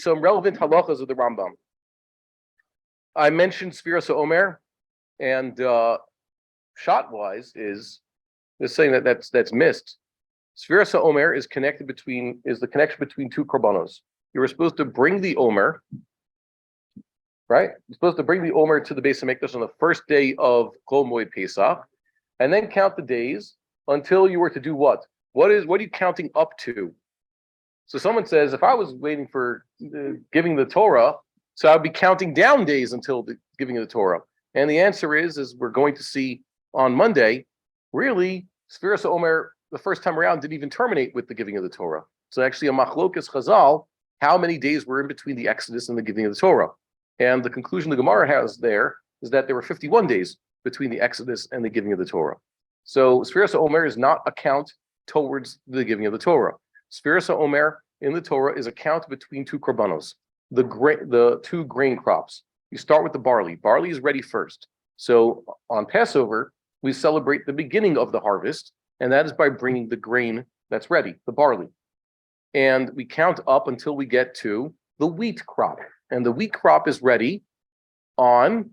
some relevant halachas of the Rambam. I mentioned Sfiras Omer, and shot-wise is saying that's missed. Sfiras Omer is the connection between two korbanos. You were supposed to bring the Omer, right? You're supposed to bring the Omer to the Beis Hamikdash on the first day of Chol Moed Pesach, and then count the days until you were to do what? What are you counting up to? So someone says, if I was waiting for giving the Torah, so I'd be counting down days until the giving of the Torah. And the answer is we're going to see on Monday, really, Sfiras Omer, the first time around, didn't even terminate with the giving of the Torah. So actually a machlokas chazal, how many days were in between the Exodus and the giving of the Torah? And the conclusion the Gemara has there is that there were 51 days between the Exodus and the giving of the Torah. So Sfiras Omer is not a count towards the giving of the Torah. Sfiras Omer in the Torah is a count between two korbanos, the two grain crops. You start with the barley. Barley is ready first. So on Passover, we celebrate the beginning of the harvest, and that is by bringing the grain that's ready, the barley. And we count up until we get to the wheat crop. And the wheat crop is ready on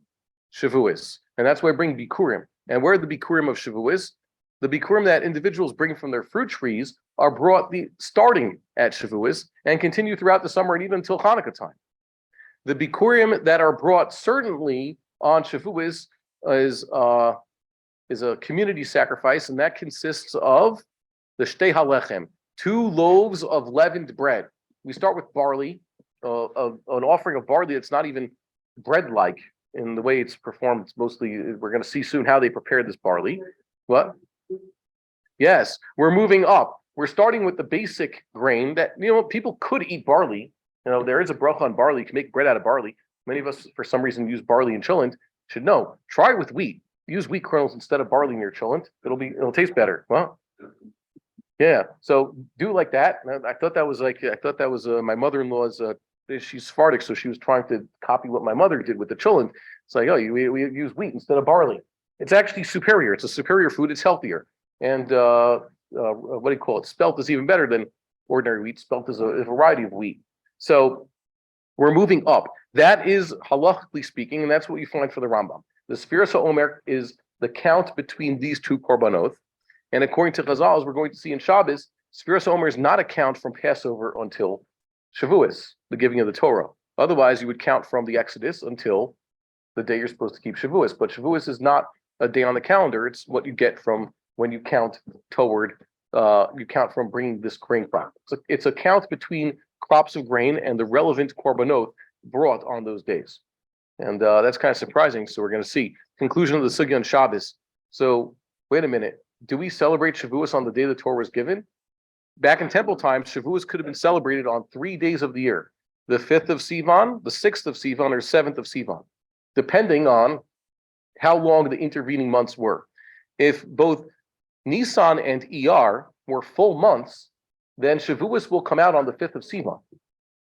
Shavuos. And that's why I bring Bikurim. And where are the Bikurim of Shavuos? The Bikurim that individuals bring from their fruit trees are brought starting at Shavuos and continue throughout the summer and even until Hanukkah time. The Bikurim that are brought certainly on Shavuos is a community sacrifice, and that consists of the Shtei HaLechem, 2 loaves of leavened bread. We start with barley, an offering of barley that's not even bread-like in the way it's performed. It's mostly, we're going to see soon how they prepare this barley. What? Yes, we're moving up. We're starting with the basic grain that, people could eat barley. There is a bracha on barley. You can make bread out of barley. Many of us, for some reason, use barley in chillent. Should know. Try with wheat. Use wheat kernels instead of barley in your chillent. It'll taste better. Well, yeah. So do like that. I thought that was my mother-in-law's. She's Sephardic, so she was trying to copy what my mother did with the chillent. It's like, we use wheat instead of barley. It's actually superior. It's a superior food. It's healthier. And what do you call it? Spelt is even better than ordinary wheat. Spelt is a variety of wheat. So we're moving up. That is halachically speaking, and that's what you find for the Rambam. The Sfiras HaOmer is the count between these two korbanot. And according to Chazal, as we're going to see in Shabbos, Sfiras HaOmer is not a count from Passover until Shavuos, the giving of the Torah. Otherwise, you would count from the Exodus until the day you're supposed to keep Shavuos. But Shavuos is not a day on the calendar. It's what you get from when you count from bringing this grain crop. It's a count between crops of grain and the relevant korbanot brought on those days. And that's kind of surprising. So we're going to see. Conclusion of the Sugya on Shabbos. So wait a minute. Do we celebrate Shavuos on the day the Torah was given? Back in temple times, Shavuos could have been celebrated on 3 days of the year. The 5th of Sivan, the 6th of Sivan, or 7th of Sivan, depending on how long the intervening months were. If both Nisan and Iyar were full months, then Shavuos will come out on the 5th of Sivan.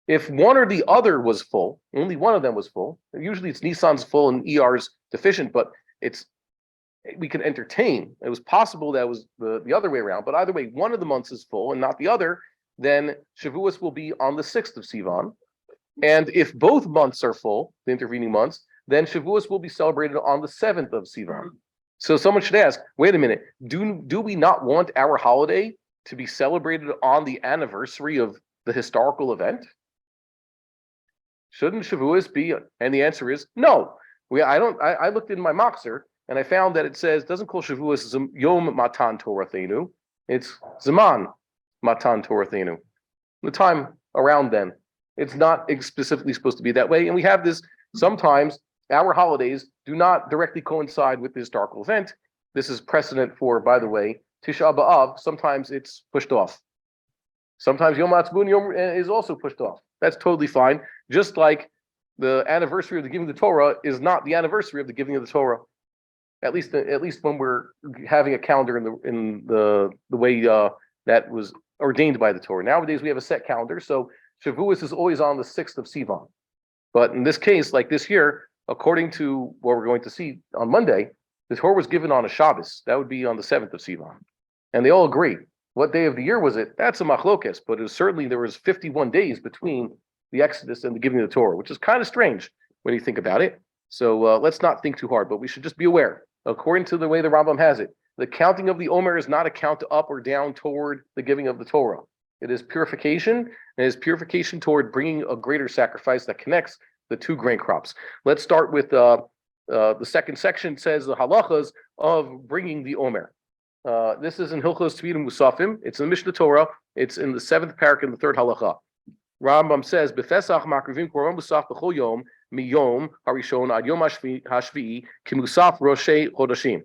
If one or the other was full, only one of them was full, usually it's Nisan's full and Iyar's deficient, but we can entertain. It was possible that was the other way around, but either way, one of the months is full and not the other, then Shavuos will be on the 6th of Sivan. And if both months are full, the intervening months, then Shavuos will be celebrated on the 7th of Sivan. So someone should ask, wait a minute, do we not want our holiday to be celebrated on the anniversary of the historical event? Shouldn't Shavuos be? And the answer is no. I looked in my Machzer and I found that it says, doesn't call Shavuos Yom Matan Torathenu. It's Zaman Matan Torathenu. The time around then. It's not specifically supposed to be that way. And we have this sometimes. Our holidays do not directly coincide with the historical event. This is precedent for, by the way, Tisha B'Av. Sometimes it's pushed off. Sometimes Yom HaAtzmaut is also pushed off. That's totally fine. Just like the anniversary of the giving of the Torah is not the anniversary of the giving of the Torah. At least when we're having a calendar in the way that was ordained by the Torah. Nowadays we have a set calendar, so Shavuos is always on the 6th of Sivan. But in this case, like this year, according to what we're going to see on Monday, the Torah was given on a Shabbos. That would be on the 7th of Sivan. And they all agree. What day of the year was it? That's a machlokes, but it was certainly there was 51 days between the Exodus and the giving of the Torah, which is kind of strange when you think about it. So let's not think too hard, but we should just be aware. According to the way the Rambam has it, the counting of the Omer is not a count up or down toward the giving of the Torah. It is purification, and it is purification toward bringing a greater sacrifice that connects the two grain crops. Let's start with the second section. Says the halachas of bringing the Omer. This is in Hilchos Tvidim Musafim. It's in the Mishnah Torah. It's in the 7th parak in the 3rd halacha. Rambam says, "Befesach makrivim korban musaf b'chol yom miyom harishon ad yom hashvi'i kimusaf roshei chodashim."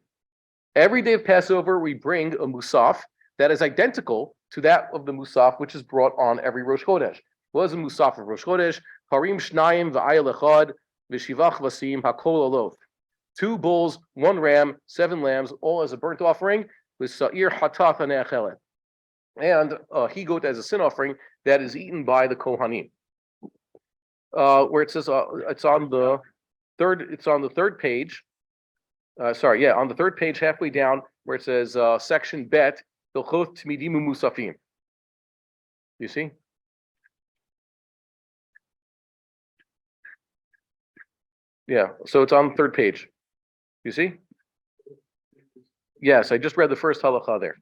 Every day of Passover, we bring a musaf that is identical to that of the musaf which is brought on every Rosh Chodesh. What is a musaf of Rosh Chodesh? Harim shnayim v'ayel echad v'shivach vasim hakol aloth. 2 bulls, 1 ram, 7 lambs, all as a burnt offering with sa'ir hataf hanechelet, and he goat as a sin offering that is eaten by the Kohanim. Where it says it's on the third page. On the 3rd page, halfway down, where it says section Bet Hilchot Tmidim Musafim. You see? Yeah, so it's on the 3rd page. You see? Yes, I just read the first halacha there.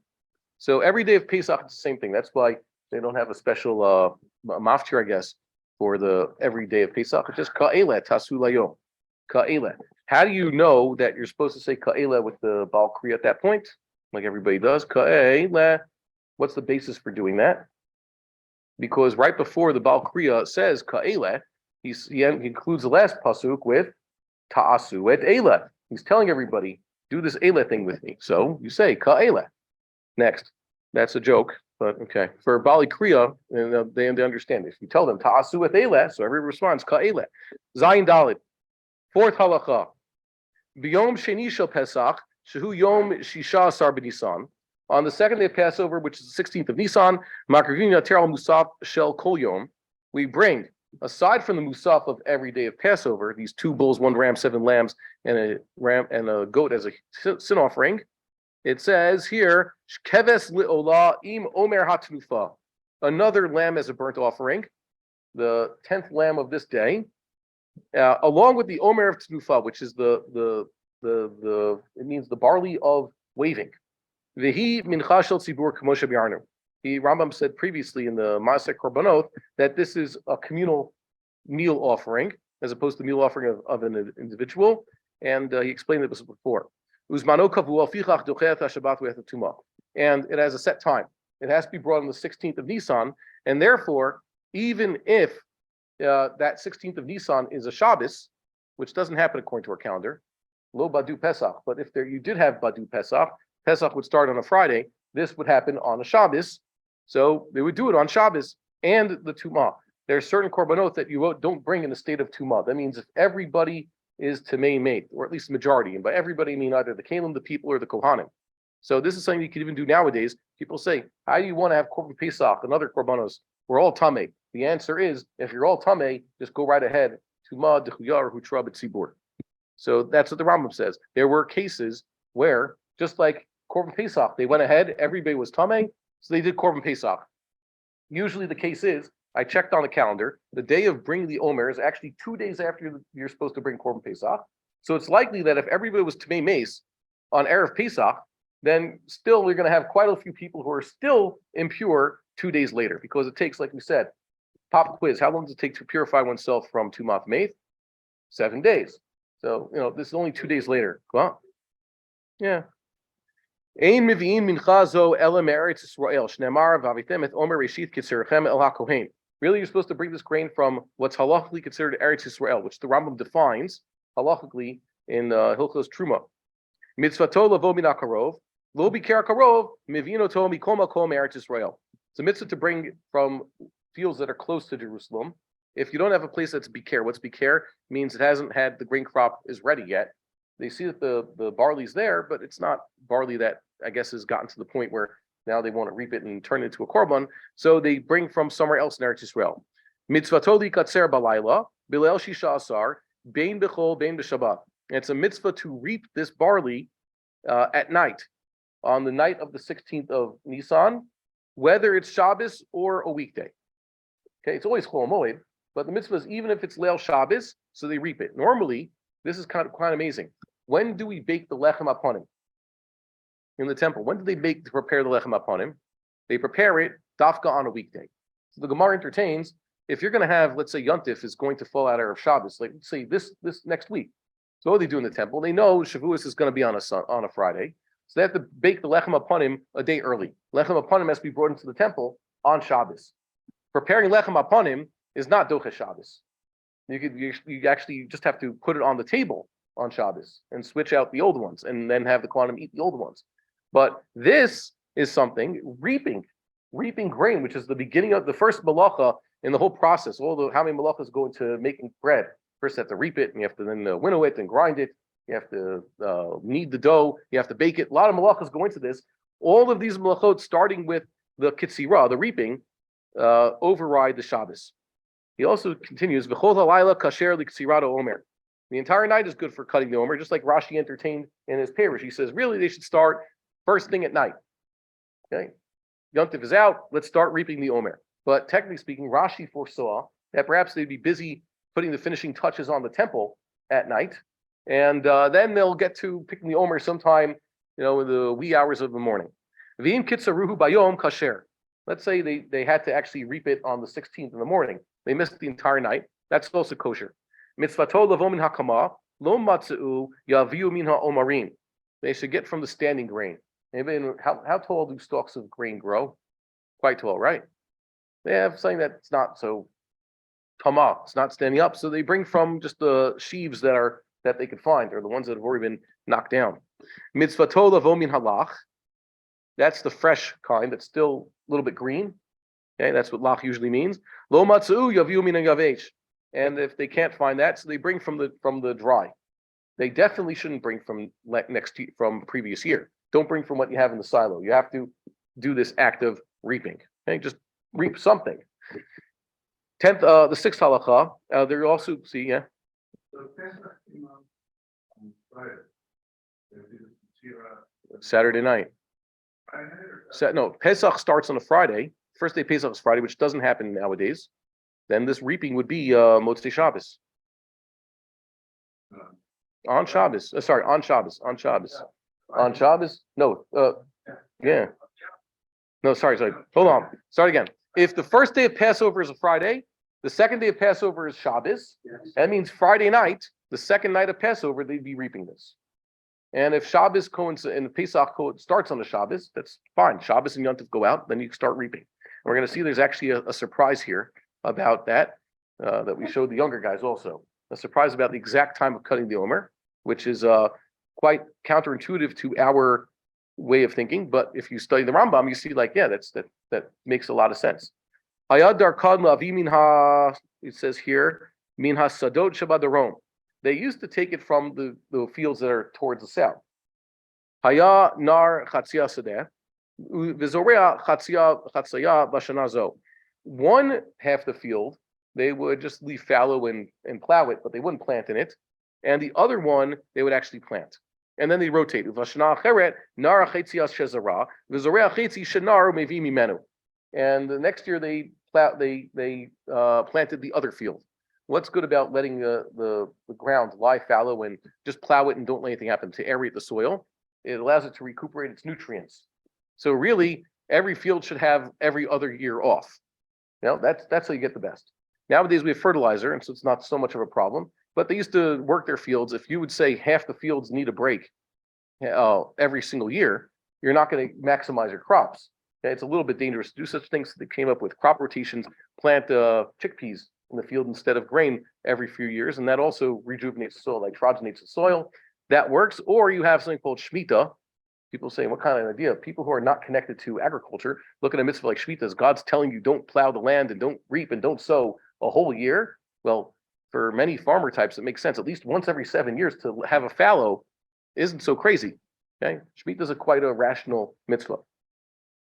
So every day of Pesach, it's the same thing. That's why they don't have a special maftir, I guess, for the every day of Pesach. It's just ka'ele tasu layom. Ka'ele. How do you know that you're supposed to say ka'ele with the Baal Kriya at that point? Like everybody does. Ka'ele. What's the basis for doing that? Because right before the Baal Kriya says ka'ele, he includes the last pasuk with ta'asu et ele. He's telling everybody, do this ele thing with me. So you say ka'ele. Next. That's a joke, but okay. For Bali Kriya, they understand. If you tell them ta'asu et ele, so everybody responds ka'ele. Zayin Dalit. 4th halacha. B'yom sheni shel Pesach, shehu yom shisha asar b'Nisan. On the 2nd day of Passover, which is the 16th of Nisan, makrivin yater al musaf shel kol yom. We bring, aside from the musaf of every day of Passover, these 2 bulls, 1 ram, 7 lambs, and a goat as a sin offering. It says here, keves li'olah im omer hatnufa, another lamb as a burnt offering, the 10th lamb of this day, along with the omer of tnufa, which is the it means the barley of waving. Vehi mincha shel tzibur k'moshe b'yarnu. The Rambam said previously in the Maaseh Korbanot that this is a communal meal offering as opposed to meal offering of an individual, and he explained this before. And it has a set time. It has to be brought on the 16th of Nisan, and therefore, even if that 16th of Nisan is a Shabbos, which doesn't happen according to our calendar, lo badu Pesach, but if you did have badu Pesach, Pesach would start on a Friday, this would happen on a Shabbos, so they would do it on Shabbos and the Tumah. There are certain korbanot that you don't bring in the state of Tumah. That means if everybody is Tamei Mate, or at least the majority, and by everybody I mean either the Kalim, the people, or the Kohanim. So this is something you can even do nowadays. People say, how do you want to have Korban Pesach and other korbanos? We're all Tamei. The answer is, if you're all Tamei, just go right ahead. Tumah, Dechuya, or Hutra B'tzibur. So that's what the Rambam says. There were cases where, just like Korban Pesach, they went ahead, everybody was Tamei, so they did Korban Pesach. Usually the case is, I checked on the calendar, the day of bringing the Omer is actually 2 days after you're supposed to bring Korban Pesach. So it's likely that if everybody was Tamei Mace on Erev Pesach, then still we're going to have quite a few people who are still impure 2 days later, because it takes, like we said, pop quiz, how long does it take to purify oneself from Tumat Maith? 7 days. So, this is only 2 days later. Well, yeah. Ein mivi'in mincha zo ela me'eretz Yisrael shneimar v'avitem et omer reshith kitzerchem el hakohen. Really, you're supposed to bring this grain from what's halachically considered Eretz Yisrael, which the Rambam defines halachically in Hilchos Truma. Mitzvato lavo min hakarov, lo bikar karov mivinoto mikol makom Eretz Yisrael. It's a mitzvah to bring from fields that are close to Jerusalem. If you don't have a place that's bikar, what's bikar? Means it hasn't had the grain crop is ready yet. They see that the barley's there, but it's not barley that I guess has gotten to the point where now they want to reap it and turn it into a korban. So they bring from somewhere else in Eretz Yisrael. Mitzvato likatzer balayla, bilel shisha asar, bein bechol, bein b'shabbat. It's a mitzvah to reap this barley at night, on the night of the 16th of Nisan, whether it's Shabbos or a weekday. Okay, it's always Chol Moed, But the mitzvah is even if it's Leil Shabbos, so they reap it. Normally, this is kind of amazing. When do we bake the lechem aponim in the temple? When do they prepare the lechem aponim? They prepare it dafka on a weekday. So the Gemara entertains, if you're going to have, let's say, Yontif is going to fall out of Shabbos, like let's say this next week. So what do they do in the temple? They know Shavuos is going to be on a Friday, so they have to bake the lechem aponim a day early. Lechem aponim has to be brought into the temple on Shabbos. Preparing lechem aponim is not doche Shabbos. You actually just have to put it on the table on Shabbos and switch out the old ones, and then have the Kohanim eat the old ones. But this is something reaping grain, which is the beginning of the first malacha in the whole process. How many malachas go into making bread? First, you have to reap it, and you have to then winnow it and grind it. You have to knead the dough. You have to bake it. A lot of malachas go into this. All of these malachot, starting with the kitzira, the reaping, override the Shabbos. He also continues, V'chol halayla kasher li'kitzirado Omer. The entire night is good for cutting the Omer, just like Rashi entertained in his parish. He says, really, they should start first thing at night. Okay, Yontif is out. Let's start reaping the Omer. But technically speaking, Rashi foresaw that perhaps they'd be busy putting the finishing touches on the temple at night, and then they'll get to picking the Omer sometime, in the wee hours of the morning. V'im kitzaruhu bayom kasher. Let's say they had to actually reap it on the 16th in the morning. They missed the entire night. That's also kosher. Mitzvato lavo min hakama lo matzeu yaviu min ha'omarim. They should get from the standing grain. How tall do stalks of grain grow? Quite tall, right? They have something that's not so kama. It's not standing up, so they bring from just the sheaves that they could find, or the ones that have already been knocked down. Mitzvato lavo min halach. That's the fresh kind that's still a little bit green. Okay, that's what lach usually means. Lo matzeu yaviu min yavesh. And if they can't find that, so they bring from the dry. They definitely shouldn't bring from previous year. Don't bring from what you have in the silo. You have to do this act of reaping. Okay, just reap something. The sixth halacha. There you also see, yeah. So Pesach came out on Friday. Saturday night. No, Pesach starts on a Friday. First day Pesach is Friday, which doesn't happen nowadays. Then this reaping would be Motzei Shabbos. On Shabbos. On Shabbos. On Shabbos? No. Yeah. No, sorry. Hold on. Start again. If the first day of Passover is a Friday, the second day of Passover is Shabbos. Yes. That means Friday night, the second night of Passover, they'd be reaping this. And if Shabbos and Pesach starts on the Shabbos, that's fine. Shabbos and Yontif go out, then you start reaping. And we're going to see there's actually a surprise here about that we showed the younger guys also. A surprise about the exact time of cutting the Omer, which is quite counterintuitive to our way of thinking. But if you study the Rambam, you see that makes a lot of sense. It says here, minha sadot shabadarom. They used to take it from the fields that are towards the south. Haya nar chatzia sadeh, v'zorea chatzaya bashanazo. One half the field, they would just leave fallow and plow it, but they wouldn't plant in it. And the other one, they would actually plant. And then they rotate. And the next year they planted the other field. What's good about letting the ground lie fallow and just plow it and don't let anything happen to aerate the soil? It allows it to recuperate its nutrients. So really, every field should have every other year off. That's how you get the best. Nowadays we have fertilizer, and so it's not so much of a problem. But they used to work their fields. If you would say half the fields need a break every single year, you're not going to maximize your crops. Okay? It's a little bit dangerous to do such things. They came up with crop rotations, plant chickpeas in the field instead of grain every few years, and that also rejuvenates the soil, nitrogenates the soil. That works. Or you have something called Shemitah. People say, what kind of idea? People who are not connected to agriculture look at a mitzvah like Shemitah. God's telling you don't plow the land and don't reap and don't sow a whole year. Well, for many farmer types, it makes sense. At least once every 7 years to have a fallow isn't so crazy. Okay, Shemitah is quite a rational mitzvah.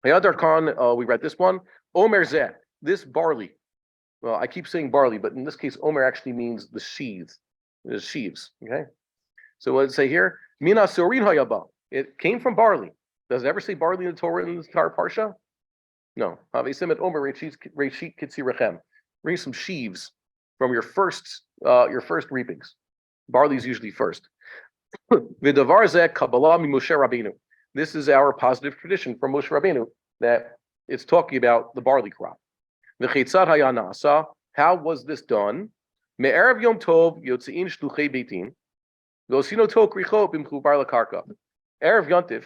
Hayadar Khan, we read this one. Omer zeh, this barley. Well, I keep saying barley, but in this case, Omer actually means the sheaves. The sheaves. Okay. So what does it say here? Mina sorin hayaba. It came from barley. Does it ever say barley in the Torah in the entire parsha? No. Bring some sheaves. from your first reapings. Barley is usually first. V'davar zeh Kabbalah mi Moshe Rabbeinu. This is our positive tradition from Moshe Rabbeinu that it's talking about the barley crop. V'chitzad haya nasa. How was this done? Me'erev Yom Tov yotzein shluchei beitin. V'osino tov kricho b'mchubar lakarka. Erev Yontif,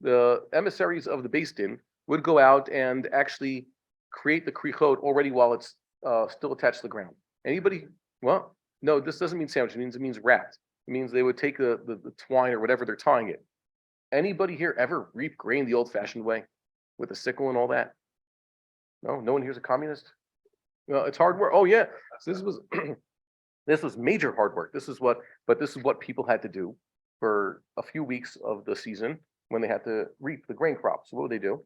the emissaries of the Beis Din would go out and actually create the krichot already while it's still attached to the ground. Anybody? Well, no, this doesn't mean sandwich. It means wrapped. It means they would take the twine or whatever they're tying it. Anybody here ever reap grain the old-fashioned way with a sickle and all that? No, no one here's a communist. Well, it's hard work. Oh yeah, so this was this was major hard work. This is what people had to do for a few weeks of the season when they had to reap the grain crop. So what would they do?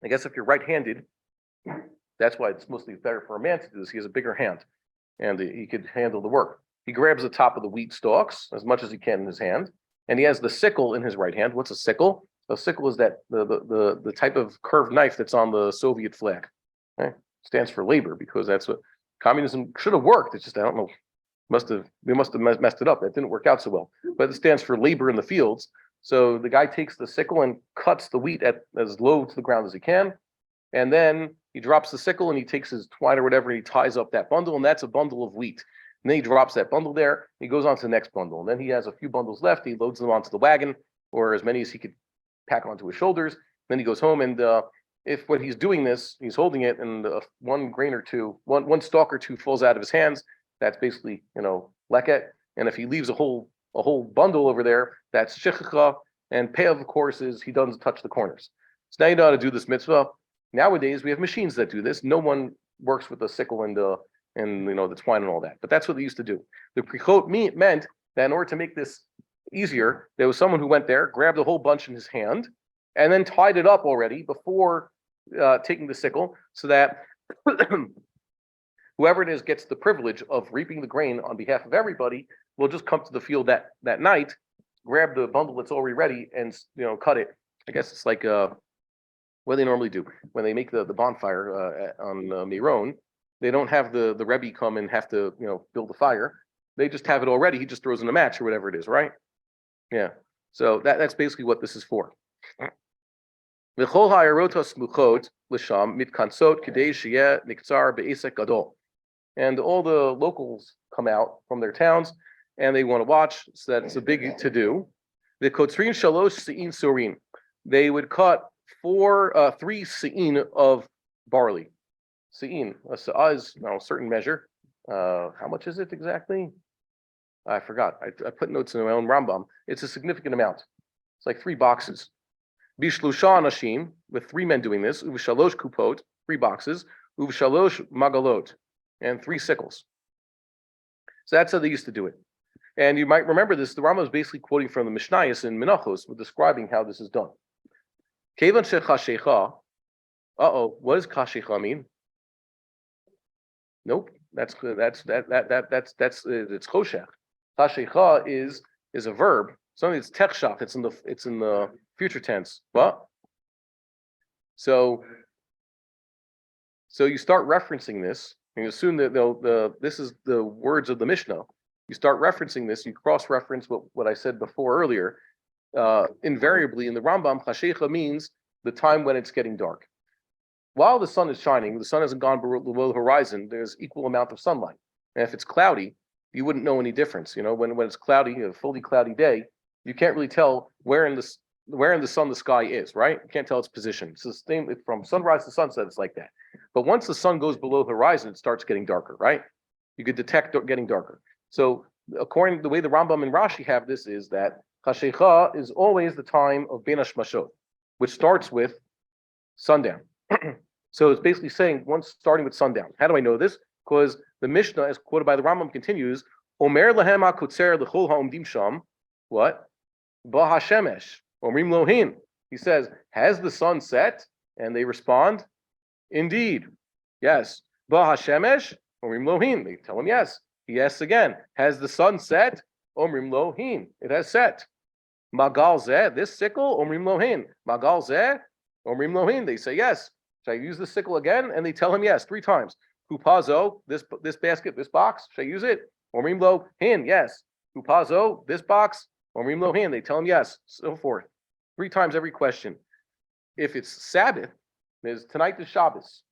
I guess if you're right-handed, that's why it's mostly better for a man to do this. He has a bigger hand, and he could handle the work. He grabs the top of the wheat stalks as much as he can in his hand, and he has the sickle in his right hand. What's a sickle? A sickle is that the type of curved knife that's on the Soviet flag. Okay? Stands for labor, because that's what communism should have worked. It's just, I don't know, they must have messed it up. It didn't work out so well. But it stands for labor in the fields. So the guy takes the sickle and cuts the wheat at as low to the ground as he can, and then he drops the sickle and he takes his twine or whatever and he ties up that bundle, and that's a bundle of wheat. And then he drops that bundle there. He goes on to the next bundle, and then he has a few bundles left. He loads them onto the wagon, or as many as he could pack onto his shoulders. Then he goes home, and if when he's doing this, he's holding it, and one grain or two, one stalk or two falls out of his hands, that's basically leket. And if he leaves a whole bundle over there, that's shechicha. And pe'av, of course, is he doesn't touch the corners. So now you know how to do this mitzvah. Nowadays we have machines that do this. No one works with the sickle and the twine and all that. But that's what they used to do. The prichot meant that in order to make this easier, there was someone who went there, grabbed a whole bunch in his hand, and then tied it up already before taking the sickle, so that whoever it is gets the privilege of reaping the grain on behalf of everybody will just come to the field that night, grab the bundle that's already ready, and cut it. I guess it's like what they normally do when they make the bonfire on Miron. They don't have the Rebbe come and have to build the fire. They just have it already. He just throws in a match or whatever it is, right? Yeah. So that's basically what this is for. And all the locals come out from their towns and they want to watch. So that's a big to do. The kotrin shalosh se'in surin. They would cut 3 se'in of barley. Se'in, a sa'ah is a certain measure. How much is it exactly? I forgot. I put notes in my own Rambam. It's a significant amount. It's like 3 boxes. Bishlusha anashim, with 3 men doing this. Uvshalosh kupot, 3 boxes. Uvshalosh magalot, and 3 sickles. So that's how they used to do it. And you might remember this. The Rambam is basically quoting from the Mishnayos in Menachos, with describing how this is done. Kevan shechashecha. What does kashecha mean? Nope. That's it's choshech. Kashecha is a verb. Something that's techshach. It's in the future tense. What? So you start referencing this, and you assume that this is the words of the Mishnah. You start referencing this. You cross-reference what I said before earlier. Invariably, in the Rambam, chashecha means the time when it's getting dark. While the sun is shining, the sun hasn't gone below the horizon. There's equal amount of sunlight, and if it's cloudy, you wouldn't know any difference. When it's cloudy, a fully cloudy day, you can't really tell where in the sun the sky is, right? You can't tell its position. It's the same from sunrise to sunset. It's like that. But once the sun goes below the horizon, it starts getting darker, right? You could detect it getting darker. So according to the way the Rambam and Rashi have this, is that chashecha is always the time of ben hashmashot, which starts with sundown. So it's basically saying once starting with sundown. How do I know this? Because the Mishnah, as quoted by the Rambam, continues, Omer lahem ha'kotzer l'chol ha'omdim sham. What? Ba hashemesh. Omrim lohin. He says, has the sun set? And they respond, indeed. Yes. Ba hashemesh. Omrim lohin. They tell him yes. He asks again, has the sun set? Omrim lohin. It has set. Magal zeh, this sickle? Omrim lohin. Magal zeh? Omrim lohin. They say yes. Should I use the sickle again? And they tell him yes 3 times. Hupazo, this basket, this box, should I use it? Omrim lo hin, yes. Hupazo, this box, Omrim lo hin. They tell him yes, so forth. 3 times every question. If it's Sabbath, there's tonight is Shabbos.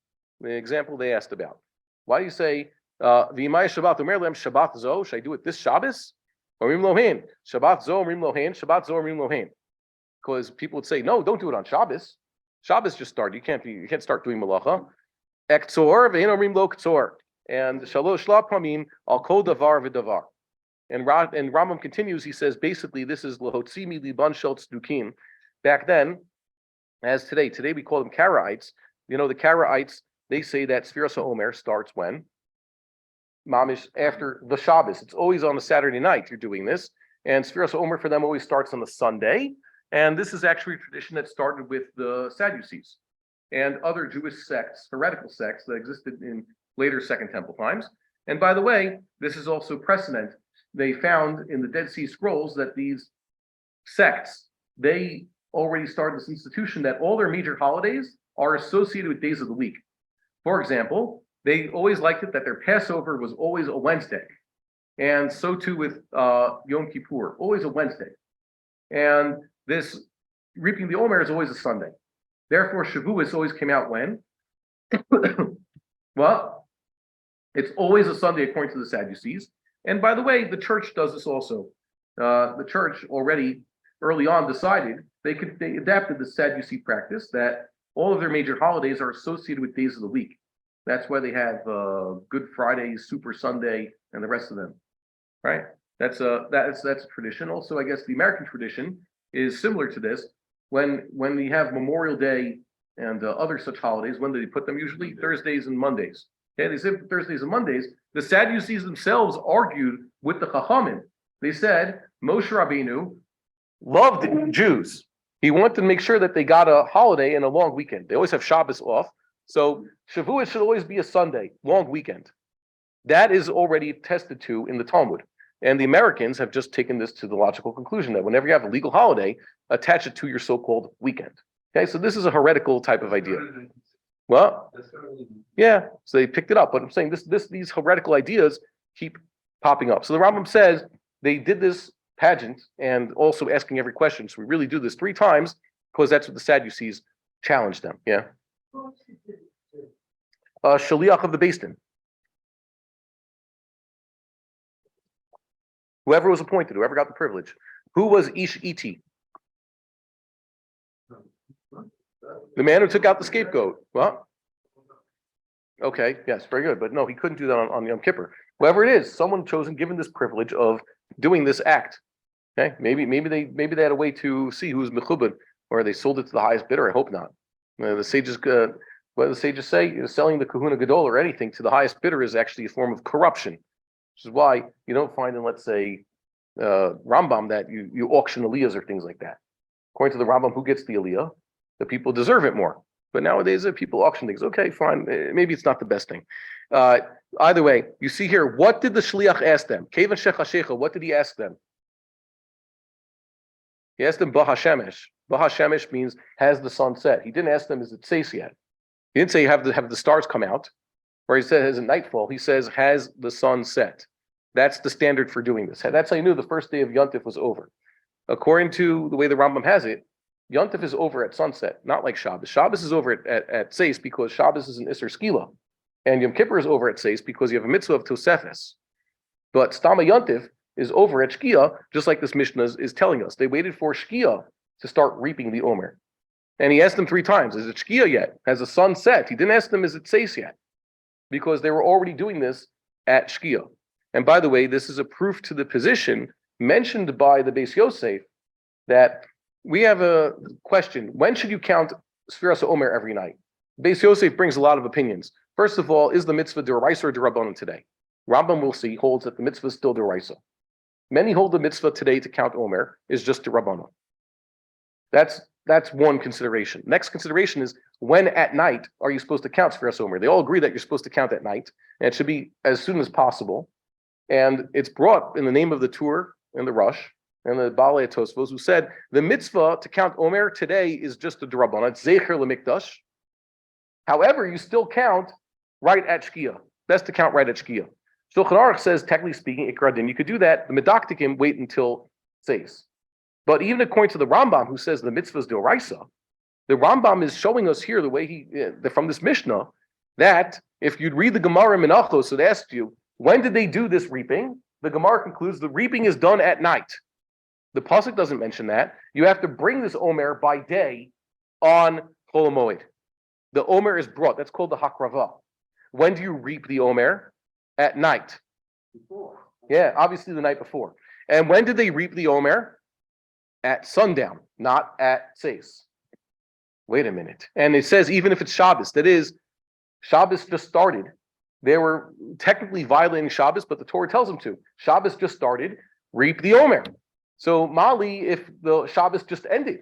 The example they asked about. Why do you say V'imay Shabbat Omer Lem Shabbat Zo? Should I do it this Shabbos? Omrim lo hin. Shabbat Zo Omrim lo hin. Shabbat Zo Omrim lo hin. Because people would say, no, don't do it on Shabbos. Shabbos just started. You can't start doing malacha. Ektzor ve'en omrim lo ktzor. And shalosh shla pamim al kol davar v'davar. And Rambam continues. He says basically this is lahotzimi liban shel tzdukim. Back then, as today we call them Karaites. You know the Karaites. They say that Sfiras Omer starts when? Mamish after the Shabbos. It's always on the Saturday night you're doing this. And Sfiras Omer for them always starts on the Sunday. And this is actually a tradition that started with the Sadducees and other Jewish sects, heretical sects that existed in later Second Temple times. And by the way, this is also precedent. They found in the Dead Sea Scrolls that these sects, they already started this institution that all their major holidays are associated with days of the week. For example, they always liked it that their Passover was always a Wednesday. And so too with Yom Kippur, always a Wednesday. And this reaping the Omer is always a Sunday. Therefore, Shavuos always came out when? Well, it's always a Sunday according to the Sadducees. And by the way, the church does this also. The church already early on decided they adapted the Sadducee practice that all of their major holidays are associated with days of the week. That's why they have Good Friday, Super Sunday, and the rest of them. Right? That's a tradition. Also, I guess the American tradition is similar to this. When we have Memorial Day and other such holidays, when do they put them? Usually Thursdays and Mondays. Okay, they say Thursdays and Mondays. The Sadducees themselves argued with the Chachamim. They said Moshe Rabbeinu loved Jews. He wanted to make sure that they got a holiday and a long weekend. They always have Shabbos off, so Shavuot should always be a Sunday, long weekend. That is already attested to in the Talmud. And the Americans have just taken this to the logical conclusion that whenever you have a legal holiday, attach it to your so-called weekend. Okay, so this is a heretical type of idea. Well, yeah, so they picked it up. But I'm saying these heretical ideas keep popping up. So the Rambam says they did this pageant and also asking every question. So we really do this 3 times because that's what the Sadducees challenged them. Yeah. Shaliach of the Beis Din. Whoever was appointed, whoever got the privilege. Who was Ish Iti? The man who took out the scapegoat. Well, okay, yes, very good. But no, he couldn't do that on Yom Kippur. Whoever it is, someone chosen, given this privilege of doing this act. Okay, maybe they had a way to see who's mechubed, or they sold it to the highest bidder. I hope not. The sages, what the sages say, selling the kahuna gadol or anything to the highest bidder is actually a form of corruption. Which is why you don't find in, let's say, Rambam that you auction aliyahs or things like that. According to the Rambam, who gets the aliyah? The people deserve it more. But nowadays, people auction things. Okay, fine. Maybe it's not the best thing. Either way, you see here, what did the shliach ask them? Kevan shechashecha, what did he ask them? He asked them, Bahashemesh. Bahashemesh means, has the sun set? He didn't ask them, is it says yet? He didn't say, have the stars come out. Or he said, has it nightfall? He says, has the sun set? That's the standard for doing this. That's how you knew the first day of Yontif was over. According to the way the Rambam has it, Yontif is over at sunset, not like Shabbos. Shabbos is over at Seis because Shabbos is an Isser Skila. And Yom Kippur is over at Seis because you have a mitzvah of Tosefes. But Stama Yontif is over at Shkia, just like this Mishnah is telling us. They waited for Shkia to start reaping the Omer. And he asked them 3 times, is it Shkia yet? Has the sun set? He didn't ask them, is it Seis yet? Because they were already doing this at Shkia. And by the way, this is a proof to the position mentioned by the Beis Yosef that we have a question. When should you count Sfiras Omer every night? Beis Yosef brings a lot of opinions. First of all, is the mitzvah d'oraisa or d'rabbanan today? Rambam, we'll see, holds that the mitzvah is still d'oraisa. Many hold the mitzvah today to count Omer is just d'rabbanan. That's one consideration. Next consideration is when at night are you supposed to count Sfiras Omer? They all agree that you're supposed to count at night, and it should be as soon as possible. And it's brought in the name of the Tur and the Rush and the Balei Tosfos, who said the mitzvah to count Omer today is just a d'rabbanan, it's zecher lemikdash. However, you still count right at Shkia. best to count right at Shkia. Shulchan Aruch says, technically speaking, Ikra Din, you could do that. The Medaktikim wait until Seis. But even according to the Rambam, who says the mitzvah is D'oraisa, the Rambam is showing us here the way from this Mishnah, that if you'd read the Gemara in Menachos, it asked you, when did they do this reaping? The Gemara concludes the reaping is done at night. The pasuk doesn't mention that. You have to bring this Omer by day on Chol Hamoed. The Omer is brought. That's called the Hakrava. When do you reap the Omer? At night. Before. Yeah, obviously the night before. And when did they reap the Omer? At sundown, not at Seis. Wait a minute. And it says even if it's Shabbos, that is, Shabbos just started. They were technically violating Shabbos, but the Torah tells them to. Shabbos just started, reap the Omer. So Mali, if the Shabbos just ended.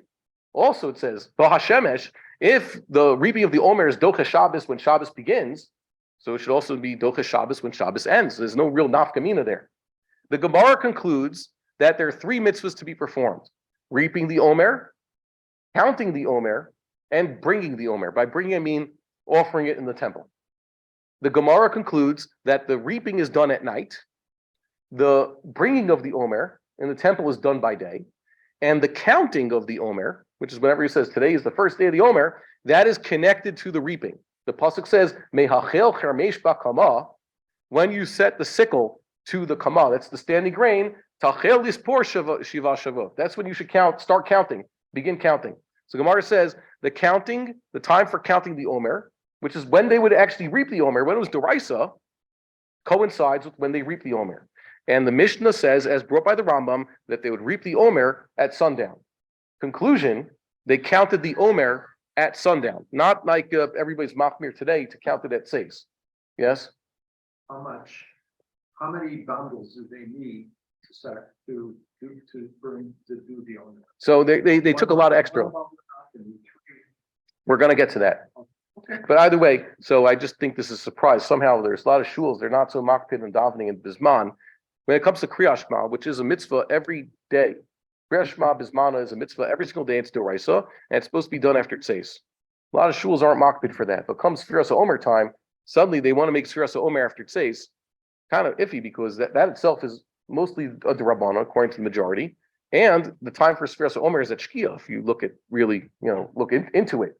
Also it says, Bahashemesh, if the reaping of the Omer is Docha Shabbos when Shabbos begins, so it should also be Docha Shabbos when Shabbos ends. There's no real nafkamina there. The Gemara concludes that there are three mitzvahs to be performed. Reaping the Omer, counting the Omer, and bringing the Omer. By bringing, I mean offering it in the temple. The Gemara concludes that the reaping is done at night, the bringing of the Omer in the temple is done by day, and the counting of the Omer, which is whenever he says today is the first day of the Omer, that is connected to the reaping. The pasuk says, "Mehachel chermesh b'kama," when you set the sickle to the kama, that's the standing grain. Tachel lispor shiva shavot. That's when you should count. Start counting. Begin counting. So Gemara says the counting, the time for counting the Omer, which is when they would actually reap the Omer, when it was Doraisa, coincides with when they reap the Omer. And the Mishnah says, as brought by the Rambam, that they would reap the Omer at sundown. Conclusion, they counted the Omer at sundown, not like everybody's machmir today to count it at 6. Yes? How much? How many bundles do they need to start to bring to do the Omer? So they took a lot of extra. We're going to get to that. Okay. But either way, so I just think this is a surprise. Somehow there's a lot of shuls, they're not so makpid and davening in Bisman. When it comes to Kriyat Shema, which is a mitzvah every day, Kriyat Shema Bismana is a mitzvah every single day. It's D'oraisa, and it's supposed to be done after Tzeis. A lot of shuls aren't makpid for that. But comes Sfiras Omer time, suddenly they want to make Sfiras Omer after Tzeis. Kind of iffy because that itself is mostly a D'Rabbanan, according to the majority. And the time for Sfiras Omer is at Shkia, if you look at really, look into it.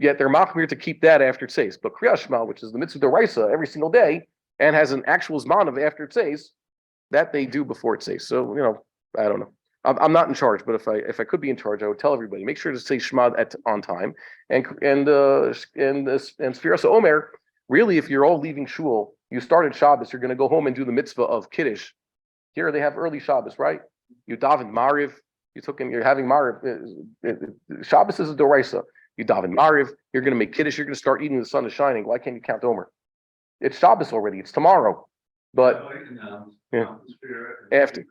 Yet they're machmir to keep that after Tzeis. But Kriyat Shema, which is the mitzvah D'oraisa every single day, and has an actual zman of after Tzeis, that they do before Tzeis. So, I don't know. I'm not in charge, but if I could be in charge, I would tell everybody, make sure to say Shema on time. And Sfiras Omer, really, if you're all leaving shul, you started Shabbos, you're going to go home and do the mitzvah of Kiddush. Here they have early Shabbos, right? You daven Mariv, you're having Mariv. Shabbos is a D'oraisa. You daven Mariv, you're going to make Kiddush, you're going to start eating the sun is shining. Why can't you count Omer? It's Shabbos already, it's tomorrow. But after.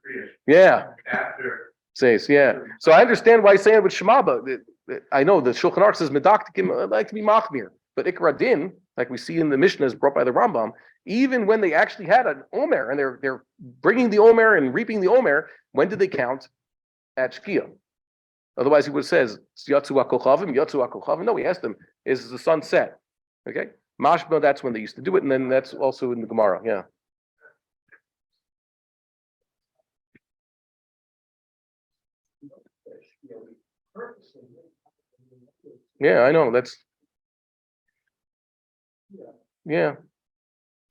Yeah. After. Says, yeah. So I understand why he's saying it with Shema, but I know the Shulchan Aruch says Medaktikim like to be Machmir. But Ikra Din, like we see in the Mishnahs brought by the Rambam, even when they actually had an Omer and they're bringing the Omer and reaping the Omer, when did they count? At Shkia. Otherwise, he would have says Yatsu Akochavim. No, he asked them, is the sun set? Okay, Mashma. That's when they used to do it, and then that's also in the Gemara. Yeah. Yeah, I know. That's. Yeah.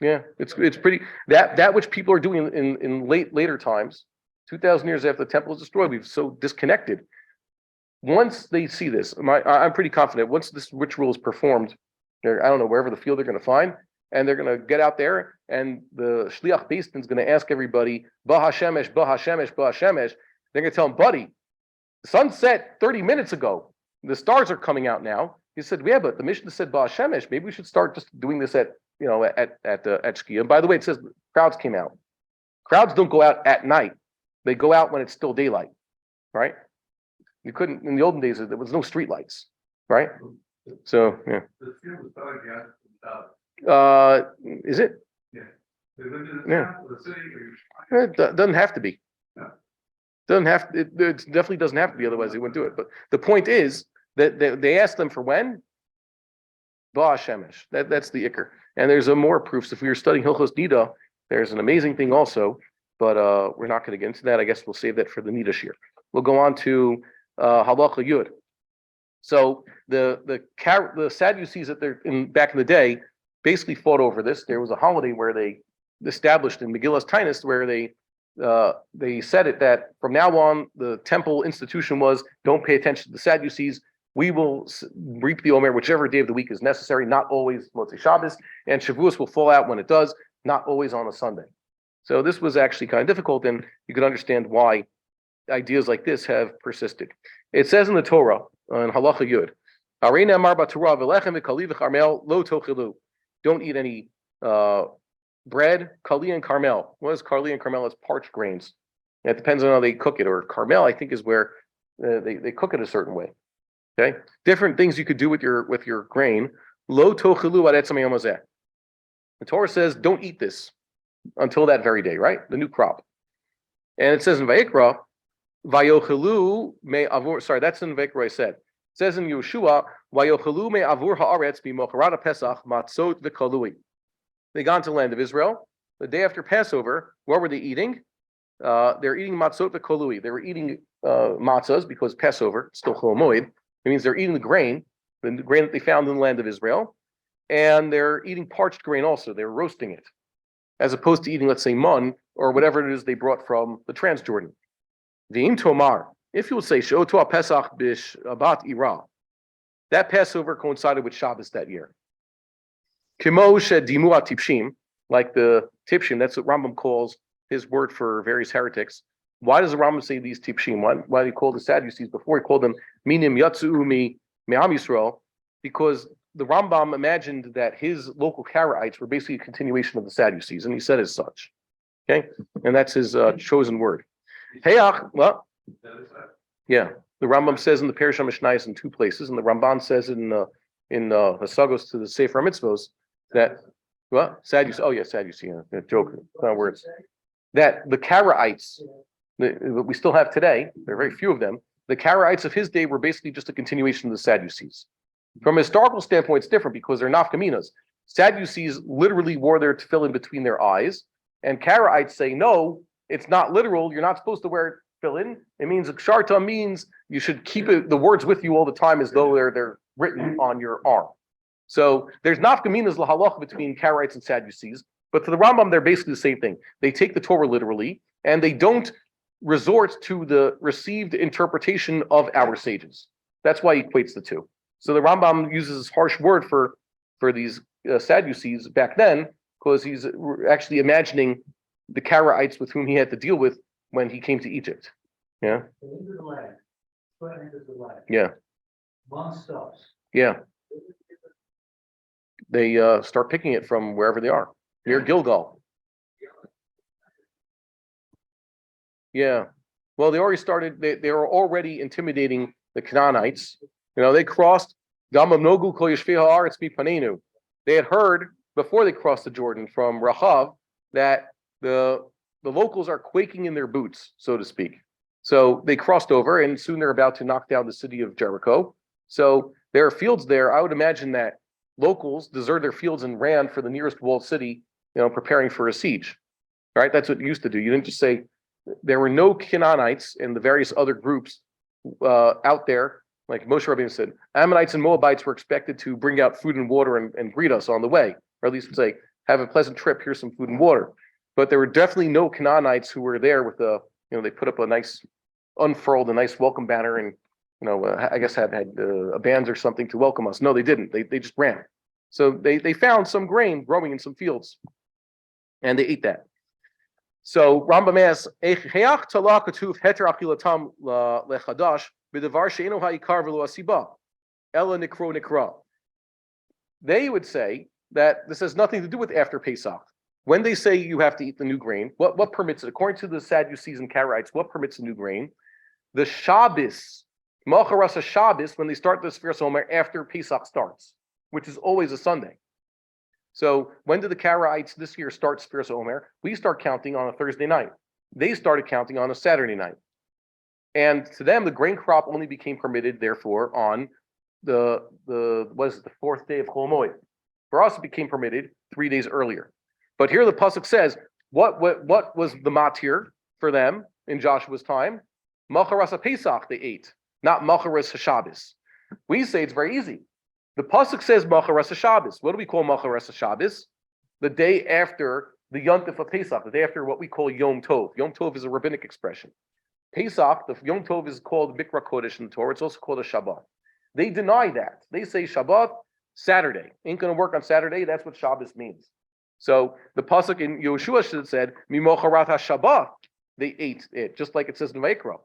It's pretty that which people are doing in later times, 2,000 years after the temple is destroyed. We've so disconnected. Once they see this, I'm pretty confident. Once this ritual is performed, I don't know wherever the field they're going to find, and they're going to get out there, and the shliach Beis-Din is going to ask everybody, "Ba Hashemesh, Ba Hashemesh, Ba Hashemesh." They're going to tell him, "Buddy, the sun set 30 minutes ago. The stars are coming out now." He said, "Yeah, but the Mishnah said Ba Hashemesh. Maybe we should start just doing this at Shkia." And by the way, it says crowds came out. Crowds don't go out at night; they go out when it's still daylight, right? You couldn't in the olden days. There was no street lights, right? So yeah. Is it? Yeah. Yeah. It doesn't have to be. Doesn't have. It definitely doesn't have to be. Otherwise, they wouldn't do it. But the point is that they asked them for when. ba shemesh. That's the ikr. And there's a more proofs. If we were studying Hilchos Nida, there's an amazing thing also, but we're not going to get into that. I guess we'll save that for the Nida shir. We'll go on to halacha yud. So the Sadducees that they're back in the day basically fought over this. There was a holiday where they established in Megillas Tainus where they said it that from now on the temple institution was don't pay attention to the Sadducees. We will reap the Omer whichever day of the week is necessary, not always Motzei Shabbos, and Shavuos will fall out when it does, not always on a Sunday. So this was actually kind of difficult, and you can understand why ideas like this have persisted. It says in the Torah, in Halacha Yud, don't eat any bread, kali and carmel. What is kali and carmel? It's parched grains. It depends on how they cook it. Or carmel, I think, is where they cook it a certain way. Okay, different things you could do with your grain. Lo tochilu ad etzem hayom hazeh. The Torah says don't eat this until that very day, right? The new crop. And it says in Vayikra, vayochilu me avur. Sorry, that's in Vayikra. I said. It says in Yeshua, vayochilu me avur haaretz b'mocharat Pesach matzot v'kalui. They got into the land of Israel. The day after Passover, what were they eating? They're eating matzot v'kolui. They were eating matzahs because Passover, still Chol Moed. It means they're eating the grain that they found in the land of Israel, and they're eating parched grain also. They're roasting it, as opposed to eating, let's say, mun or whatever it is they brought from the Transjordan. V'im tomar, if you will say she'otu Pesach bish abat ira, that Passover coincided with Shabbos that year. Kimo shedimu tipshim, like the tipshim, that's what Rambam calls his word for various heretics. Why does the Rambam say these tipshim? Why do he call the Sadducees before he called them minim yatsu mi me'am Yisrael? Because the Rambam imagined that his local Karaites were basically a continuation of the Sadducees, and he said as such. Okay, and that's his chosen word. Heyach, well, yeah, the Rambam says in the Perush HaMishnayos in two places, and the Ramban says in Hasagos to the Sefer Mitzvos that Sadducees. Oh yeah, Sadducees. Yeah, joke, not words. That the Karaites that we still have today, there are very few of them. The Karaites of his day were basically just a continuation of the Sadducees. From a historical standpoint, it's different because they're nafkaminas. Sadducees literally wore their tefillin between their eyes, and Karaites say, no, it's not literal. You're not supposed to wear tefillin. It means ksharta means you should keep the words with you all the time as though they're written on your arm. So there's nafkaminas lahalach between Karaites and Sadducees, but to the Rambam, they're basically the same thing. They take the Torah literally, and they don't resort to the received interpretation of our sages. That's why he equates the two. So the Rambam uses this harsh word for these Sadducees back then, because he's actually imagining the Karaites with whom he had to deal with when he came to Egypt. Yeah. Into the land. Put into the land. Yeah. One stops. Yeah. They start picking it from wherever they are, near Gilgal. Yeah. Well, they already started, they were already intimidating the Canaanites. You know, they crossed Gamam Nogu Kol Yeshvei Haaretz Mipanenu. They had heard before they crossed the Jordan from Rahav that the locals are quaking in their boots, so to speak. So they crossed over, and soon they're about to knock down the city of Jericho. So there are fields there. I would imagine that locals deserted their fields and ran for the nearest walled city, preparing for a siege. Right? That's what you used to do. You didn't just say, there were no Canaanites and the various other groups out there. Like Moshe Rabbeinu said, Ammonites and Moabites were expected to bring out food and water and greet us on the way, or at least say, have a pleasant trip, here's some food and water. But there were definitely no Canaanites who were there with they put up unfurled a nice welcome banner and, I guess had a band or something to welcome us. No, they didn't. They just ran. So they found some grain growing in some fields, and they ate that. So Rambam asks, "Heach tala katuv heter achilatam lechadash b'davar she'enu ha'ikar v'lo asiba ela nikro nikra." They would say that this has nothing to do with after Pesach. When they say you have to eat the new grain, what permits it? According to the Sadducees and Karaites, what permits the new grain? The Shabbos, Macharasa Shabbos, when they start the Sfiras Omer after Pesach starts, which is always a Sunday. So when did the Karaites this year start Sfiras Omer? We start counting on a Thursday night. They started counting on a Saturday night. And to them, the grain crop only became permitted, therefore, on the fourth day of Chol Moed. For us, it became permitted 3 days earlier. But here the pasuk says, what was the matir for them in Joshua's time? Macharas Pesach they ate, not Macharas Shabbos. We say it's very easy. The pasuk says Macharas Shabbos. What do we call Macharas Shabbos? The day after the Yontif of Pesach, the day after what we call Yom Tov. Yom Tov is a rabbinic expression. Pesach, the Yom Tov is called Mikra Kodesh in the Torah. It's also called a Shabbat. They deny that. They say Shabbat, Saturday. Ain't going to work on Saturday. That's what Shabbos means. So the pasuk in Yoshua should have said, Mimocharat HaShabbat, they ate it, just like it says in Vayikra.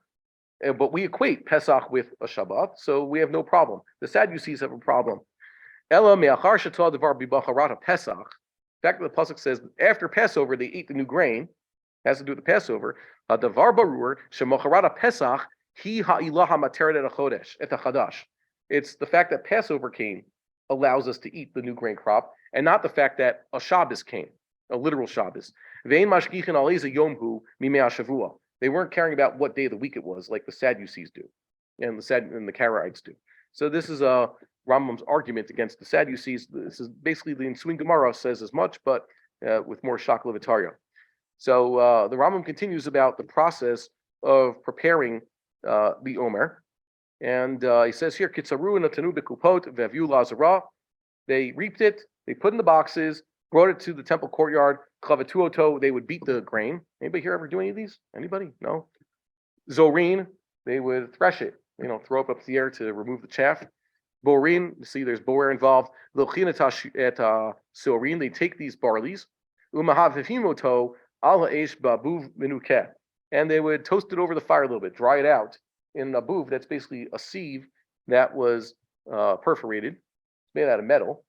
But we equate Pesach with a Shabbat, so we have no problem. The Sadducees have a problem. Ela me'achar shetah devar bibacharat Pesach. In fact, the pasuk says after Passover they ate the new grain. Has to do with the Passover. Davar barur shemocharat Pesach hi ha'ilah hamateret et hachodesh et hachadash. It's the fact that Passover came allows us to eat the new grain crop, and not the fact that a Shabbos came, a literal Shabbos. Ve'en mashgichin al eze yomhu mimei hashavua. They weren't caring about what day of the week it was, like the Sadducees do, and the Karaites do. So this is Rambam's argument against the Sadducees. This is basically the ensuing Gemara says as much, but with more shakla v'tarya. So the Rambam continues about the process of preparing the Omer, and he says here, Kitzaru natanu bekupot ve'aviu lazara. They reaped it, they put in the boxes, brought it to the temple courtyard. Chavatuoto, they would beat the grain. Anybody here ever do any of these? Anybody? No. Zorin, they would thresh it, throw it up the air to remove the chaff. Borin, see there's boer involved. Lochinat et sorin, they take these barleys. Umahavivimoto al ha'esh babuv minukeh, and they would toast it over the fire a little bit, dry it out in a buv. That's basically a sieve that was perforated, it's made out of metal.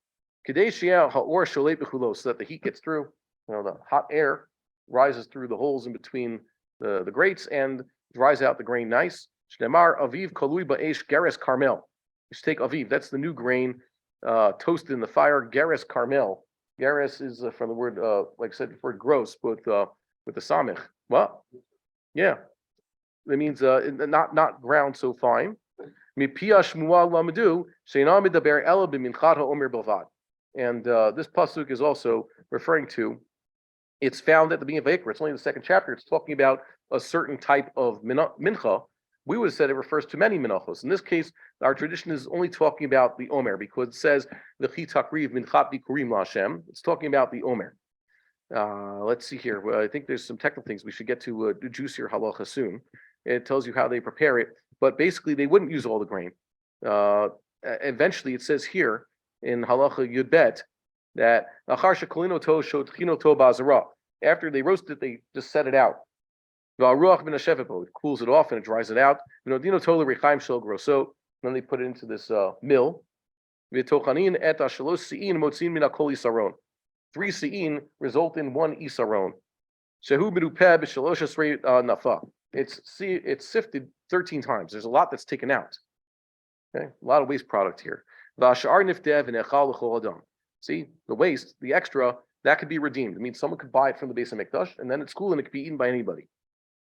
Kadei shi'ah ha'or sholei b'chulo, so that the heat gets through. The hot air rises through the holes in between the grates and dries out the grain nice. Shnemar aviv kalui ba'esh geres carmel. You should take aviv, that's the new grain, toasted in the fire. Geres carmel. Geres is from the word, like I said before, gross, but with the samich. What? Yeah, that means not ground so fine. Mipia shmuah lamadu sheina midaber ela b'minchat ha'omer b'lvad. And this pasuk is also referring to. It's found at the beginning of Vayikra. It's only in the second chapter. It's talking about a certain type of mincha. We would have said it refers to many minachos. In this case, our tradition is only talking about the Omer because it says the chitakriv minchat bikurim laHashem. It's talking about the Omer. Let's see here. Well, I think there's some technical things we should get to juicier halacha soon. It tells you how they prepare it, but basically they wouldn't use all the grain. Eventually, it says here in halacha Yud Bet that after they roast it, they just set it out. It cools it off and it dries it out. Then they put it into this mill. 3 se'in result in 1 isaron. It's sifted 13 times. There's a lot that's taken out. Okay, a lot of waste product here. See, the waste, the extra, that could be redeemed. It means someone could buy it from the base of Mikdash, and then it's cool and it could be eaten by anybody.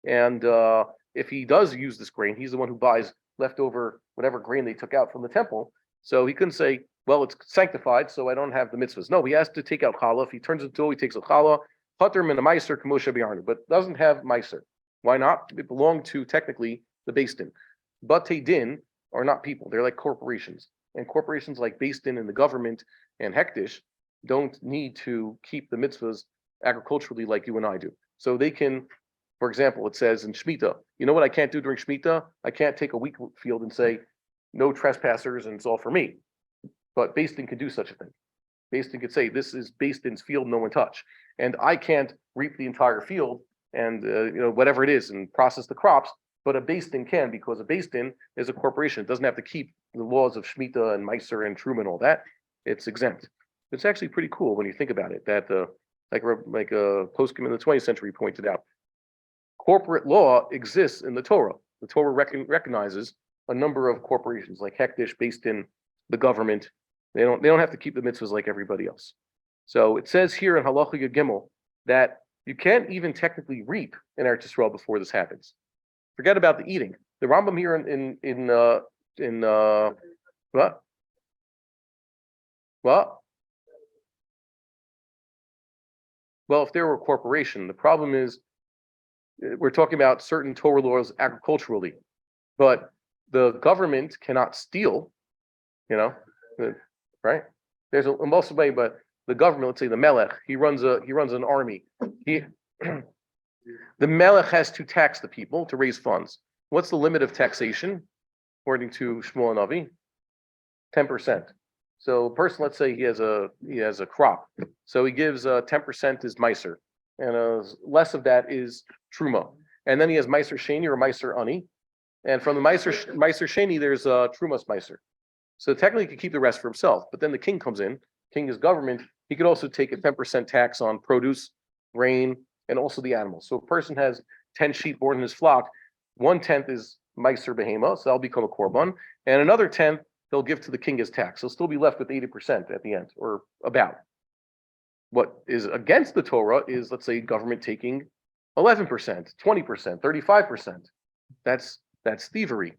And if he does use this grain, he's the one who buys leftover whatever grain they took out from the temple. So he couldn't say, well, it's sanctified, so I don't have the mitzvahs. No, he has to take out challah. If he turns it to, he takes a challah, pater min a meiser k'moshe b'yarnu, but doesn't have meiser. Why not? It belonged to technically the Beis Din. Batei Din are not people; they're like corporations, and corporations like Beis Din and the government and Hektish don't need to keep the mitzvahs agriculturally like you and I do. So they can, for example, it says in Shemitah, you know what I can't do during Shemitah? I can't take a wheat field and say no trespassers and it's all for me. But Beis Din can do such a thing. Beis Din could say this is Beis Din's field, no one touch, and I can't reap the entire field and whatever it is and process the crops. But a Beis Din can, because a Beis Din is a corporation. It doesn't have to keep the laws of Shemitah and Meiser and Truma and all that. It's exempt. It's actually pretty cool when you think about it. That like a postscript in the 20th century pointed out, corporate law exists in the Torah. The Torah recognizes a number of corporations like Hektish, Beis Din, the government. They don't have to keep the mitzvahs like everybody else. So it says here in Halacha Yud Gimel that you can't even technically reap in Eretz Yisrael before this happens. Forget about the eating. The Rambam here in what? Well, if they were a corporation, the problem is we're talking about certain Torah laws agriculturally, but the government cannot steal, right? There's a most way, but the government, let's say the Melech, he runs an army. The Melech has to tax the people to raise funds. What's the limit of taxation, according to Shmuel and Avi? 10%. So a person, let's say he has a crop, so he gives 10% is Meiser, and less of that is Truma, and then he has Meiser Sheni or Meiser Ani, and from the Meiser Sheni there's Trumas Meiser. So technically he could keep the rest for himself, but then the king comes in. King is government. He could also take a 10% tax on produce, grain, and also the animals. So a person has 10 sheep born in his flock, 1/10 is Meiser Behema, so that'll become a korban, and another 10 they'll give to the king as tax. He'll still be left with 80% at the end, or about. What is against the Torah is, let's say, government taking 11%, 20%, 35%. That's thievery.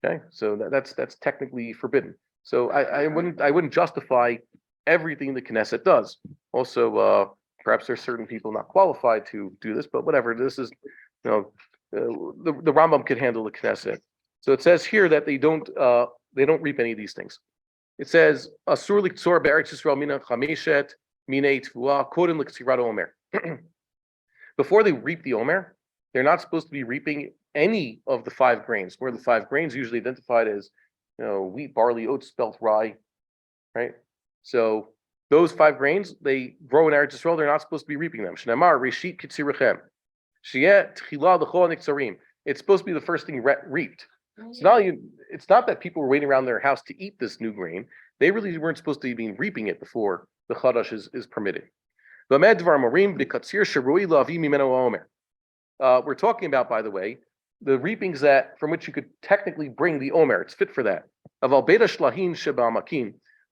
Okay, so that's technically forbidden. So I wouldn't justify everything the Knesset does. Also, perhaps there's certain people not qualified to do this, but whatever. This is, the Rambam could handle the Knesset. So it says here that they don't reap any of these things. It says asur liktsor be'eretz Yisrael mina chameshet minei tvua kodem liktsirat Omer. Before they reap the Omer, they're not supposed to be reaping any of the 5 grains. Where the 5 grains usually identified as wheat, barley, oats, spelt, rye, right? So those 5 grains they grow in Eretz Yisrael. They're not supposed to be reaping them. Shnamar reshit kitzirichem sheyet tchila l'chol niksarim. It's supposed to be the first thing reaped. So it's not that people were waiting around their house to eat this new grain. They really weren't supposed to be reaping it before the chadash is permitted. We're talking about, by the way, the reapings that from which you could technically bring the Omer. It's fit for that.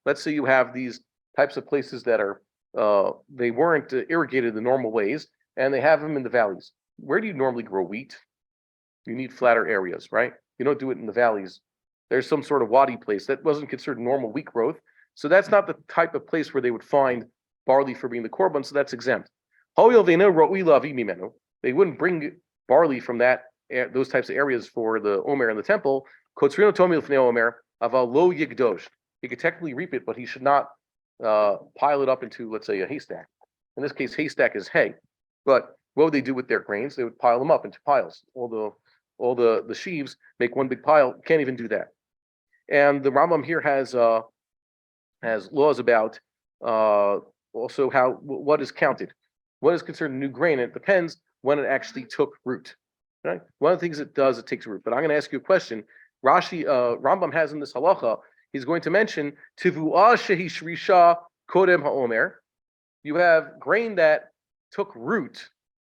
Let's say you have these types of places that are they weren't irrigated the normal ways, and they have them in the valleys. Where do you normally grow wheat? You need flatter areas, right? You don't do it in the valleys. There's some sort of wadi place that wasn't considered normal wheat growth. So that's not the type of place where they would find barley for being the korban, so that's exempt. They wouldn't bring barley from those types of areas for the Omer in the temple. He could technically reap it, but he should not pile it up into, let's say, a haystack. In this case, haystack is hay. But what would they do with their grains? They would pile them up into piles. All the sheaves make one big pile. Can't even do that. And the Rambam here has laws about also what is counted, what is considered a new grain. And it depends when it actually took root. Right? One of the things it does, it takes root. But I'm going to ask you a question. Rambam has in this halacha, he's going to mention tivuah shehi shrisha kodem haomer. You have grain that took root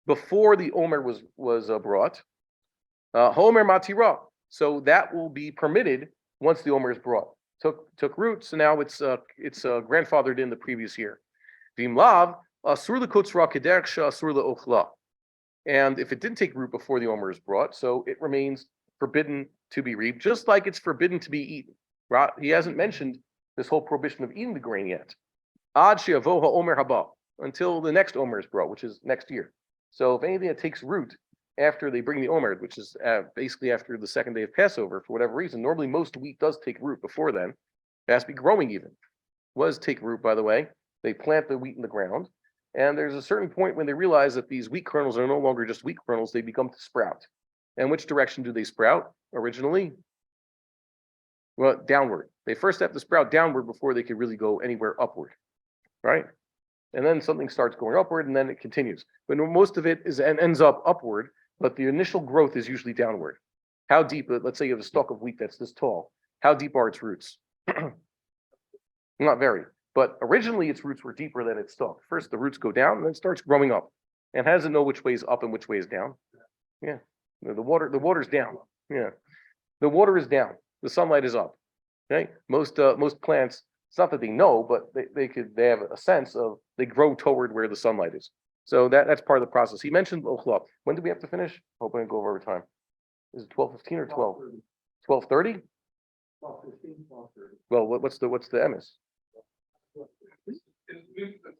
before the Omer was brought. Homer matira. So that will be permitted once the Omer is brought. Took root, so now it's grandfathered in the previous year. Vimlav asur lekotzra kederek asur leochla. And if it didn't take root before the Omer is brought, so it remains forbidden to be reaped, just like it's forbidden to be eaten. Right? He hasn't mentioned this whole prohibition of eating the grain yet. Ad she'avo ha'omer haba, until the next Omer is brought, which is next year. So if anything that takes root after they bring the Omer, which is basically after the second day of Passover, for whatever reason, normally most wheat does take root before then. It has to be growing even. Was take root, by the way. They plant the wheat in the ground. And there's a certain point when they realize that these wheat kernels are no longer just wheat kernels, they become to sprout. And which direction do they sprout originally? Well, downward. They first have to sprout downward before they can really go anywhere upward, right? And then something starts going upward and then it continues. But most of it ends up upward, but the initial growth is usually downward. How deep, let's say you have a stalk of wheat that's this tall, how deep are its roots? Not very. But originally its roots were deeper than its stalk. First the roots go down and then it starts growing up. And how does it know which way is up and which way is down? Yeah. The water's down. Yeah. The water is down. The sunlight is up. Okay. Most plants, it's not that they know, but they have a sense of they grow toward where the sunlight is. So that's part of the process. He mentioned ochla. When do we have to finish? Hope I didn't go over time. Is it 12:15 or 12? 12:30? 12:15, 12:30. Well, what's the emes?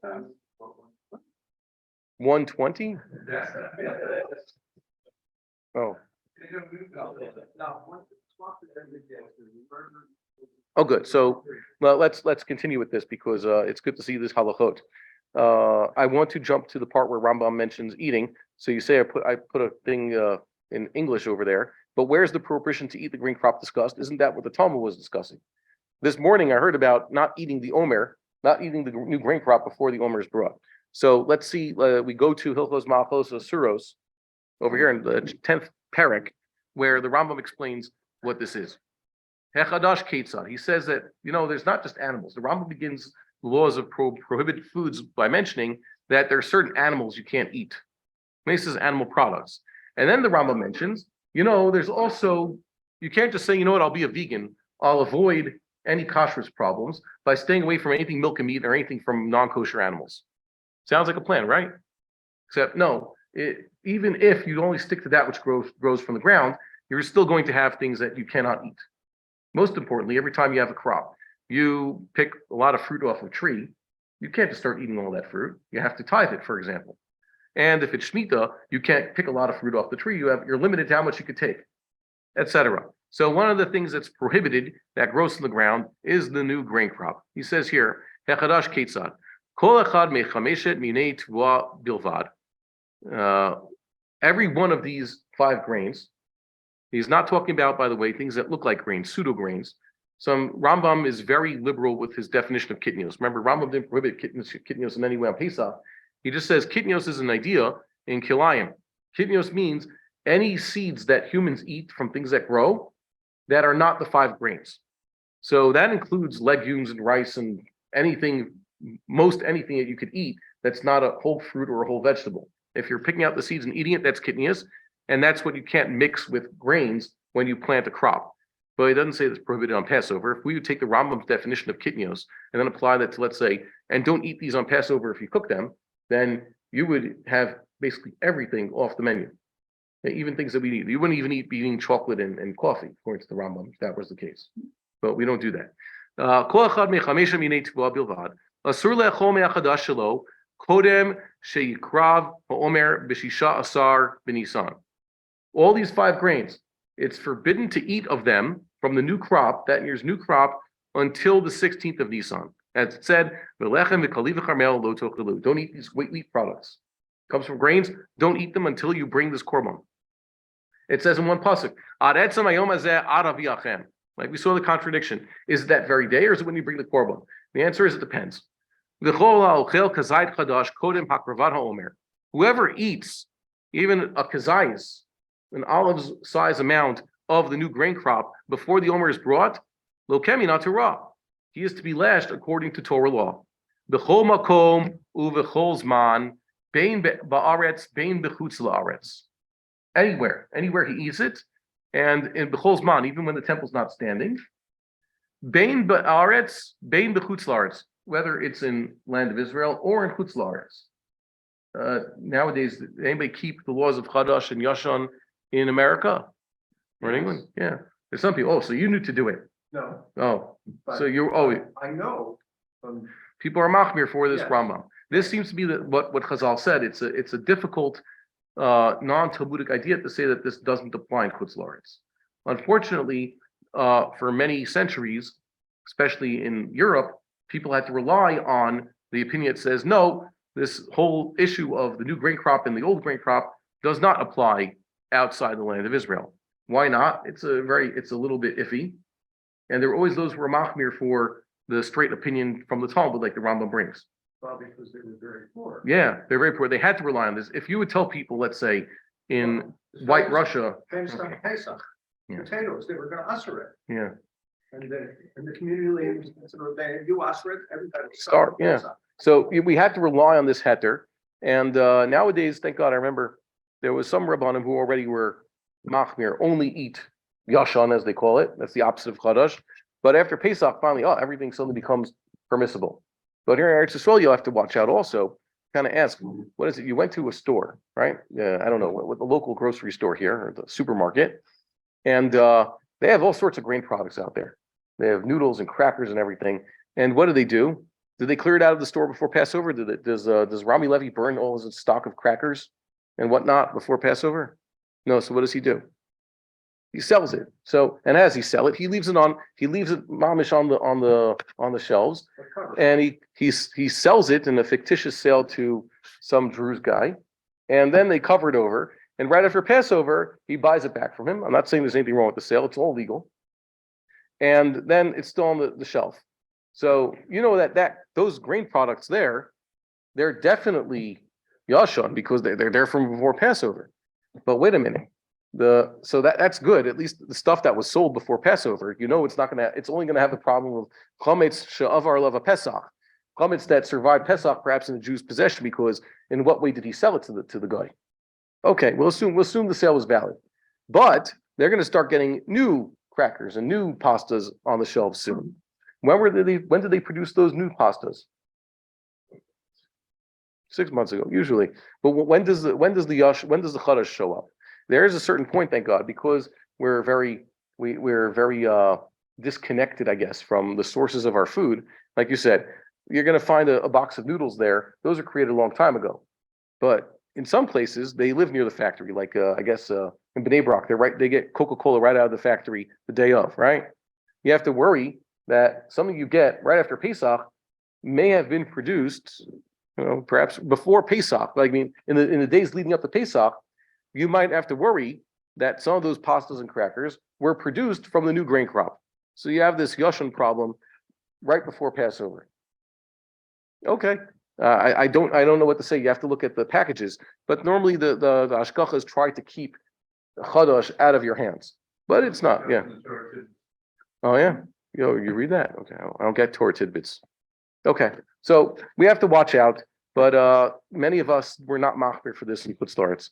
120? Oh. Oh, good. So well, let's continue with this because it's good to see this halachot. I want to jump to the part where Rambam mentions eating. So you say I put a thing in English over there, but where's the prohibition to eat the green crop discussed? Isn't that what the Talmud was discussing? This morning I heard about not eating the Omer, not eating the new grain crop before the Omer is brought. So let's see. We go to Hilchos Malchos Asuros over here in the 10th parak, where the Rambam explains what this is. Hechadash Ketzad. He says that, there's not just animals. The Rambam begins the laws of prohibited foods by mentioning that there are certain animals you can't eat. This is animal products. And then the Rambam mentions, there's also, you can't just say, I'll be a vegan. I'll avoid any kashrus problems by staying away from anything milk and meat or anything from non-kosher animals. Sounds like a plan, right? Except, no, even if you only stick to that which grows from the ground, you're still going to have things that you cannot eat. Most importantly, every time you have a crop, you pick a lot of fruit off a tree, you can't just start eating all that fruit. You have to tithe it, for example. And if it's Shemitah, you can't pick a lot of fruit off the tree. You're limited to how much you could take, etc. So one of the things that's prohibited that grows in the ground is the new grain crop. He says here, Hechadash Ketzad, Kol echad mechameshet minei tvuah bilvad. Every one of these 5 grains, he's not talking about, by the way, things that look like grains, pseudo grains. Some Rambam is very liberal with his definition of kitnios. Remember, Rambam didn't prohibit kitnios in any way on Pesach. He just says kitnios is an idea in Kilayim. Kitnios means any seeds that humans eat from things that grow that are not the 5 grains. So that includes legumes and rice and anything, most anything that you could eat that's not a whole fruit or a whole vegetable. If you're picking out the seeds and eating it, that's kitnios, and that's what you can't mix with grains when you plant a crop. But it doesn't say it's prohibited on Passover. If we would take the Rambam's definition of kitnios and then apply that to, let's say, and don't eat these on Passover if you cook them, then you would have basically everything off the menu. Even things that we eat. You wouldn't even be eating chocolate and coffee, according to the Rambam, if that was the case. But we don't do that. All these 5 grains, it's forbidden to eat of them from the new crop, that year's new crop, until the 16th of Nisan. As it said, don't eat these wheat products. It comes from grains, don't eat them until you bring this korban. It says in one pasuk, like we saw the contradiction. Is it that very day or is it when you bring the korban? The answer is it depends. Whoever eats even a kazayis, an olive's size amount of the new grain crop before the Omer is brought, lokemi not Torah. He is to be lashed according to Torah law. B'chol makom uv'chol zman bein ba'aretz bein b'chutz la'aretz. Anywhere he eats it, and in b'chol zman, even when the temple's not standing, bein ba'aretz bein b'chutz la'aretz, whether it's in land of Israel or in chutz la'aretz. Nowadays, anybody keep the laws of Chadash and Yashan in America or in England? Yeah. There's some people, so you knew to do it. No. Oh, so I know. People are machmir for this Rambam. This seems to be what Chazal said. It's a difficult non-Talmudic idea to say that this doesn't apply in Chutz La'aretz. Unfortunately, for many centuries, especially in Europe, people had to rely on the opinion that says, no, this whole issue of the new grain crop and the old grain crop does not apply outside the land of Israel. Why not? It's a little bit iffy. And there were always those who were machmir for the straight opinion from the Talmud, like the Rambam brings. Probably because they were very poor. Yeah, they're very poor. They had to rely on this. If you would tell people, let's say, in White Russia, Pesach, potatoes, they were going to usher it. Yeah. And the community leaders said, you usher it, everybody start. Yeah. So we had to rely on this heter. And nowadays, thank God, I remember there was some Rabbanim who already were machmir, only eat Yashan, as they call it. That's the opposite of Chadash. But after Pesach, finally, everything suddenly becomes permissible. But here in Eretz Yisrael, you'll have to watch out also. Kind of ask, what is it? You went to a store, right? I don't know, what the local grocery store here, or the supermarket. And they have all sorts of grain products out there. They have noodles and crackers and everything. And what do? Did they clear it out of the store before Passover? Does Rami Levy burn all his stock of crackers and whatnot before Passover? No. So what does he do? He sells it. So, and as he sell it, he leaves it mamish on the shelves, and he sells it in a fictitious sale to some Druze guy, and then they cover it over. And right after Passover, he buys it back from him. I'm not saying there's anything wrong with the sale; it's all legal. And then it's still on the shelf. So you know that those grain products they're definitely yashon because they're there from before Passover. But wait a minute. So that's good. At least the stuff that was sold before Passover, it's only gonna have the problem of chametz she'avar leva Pesach, chametz that survived Pesach perhaps in the Jew's possession, because in what way did he sell it to the guy? Okay, we'll assume the sale was valid, but they're gonna start getting new crackers and new pastas on the shelves soon. When did they produce those new pastas? 6 months ago, usually. But when does the chadash show up? There is a certain point, thank God, because we're very disconnected, I guess, from the sources of our food. Like you said, you're going to find a box of noodles there. Those were created a long time ago. But in some places, they live near the factory. Like I guess in Bnei Brak, they get Coca-Cola right out of the factory the day of, right? You have to worry that something you get right after Pesach may have been produced, perhaps before Pesach. Like, I mean, in the days leading up to Pesach, you might have to worry that some of those pastas and crackers were produced from the new grain crop. So you have this yashon problem right before Passover. Okay, I don't know what to say. You have to look at the packages, but normally the hashgachas try to keep the chadash out of your hands, but it's not. Yeah. Oh yeah. You read that? Okay, I don't get Torah tidbits. Okay, so we have to watch out, but many of us were not machmir for this in Chutz La'aretz.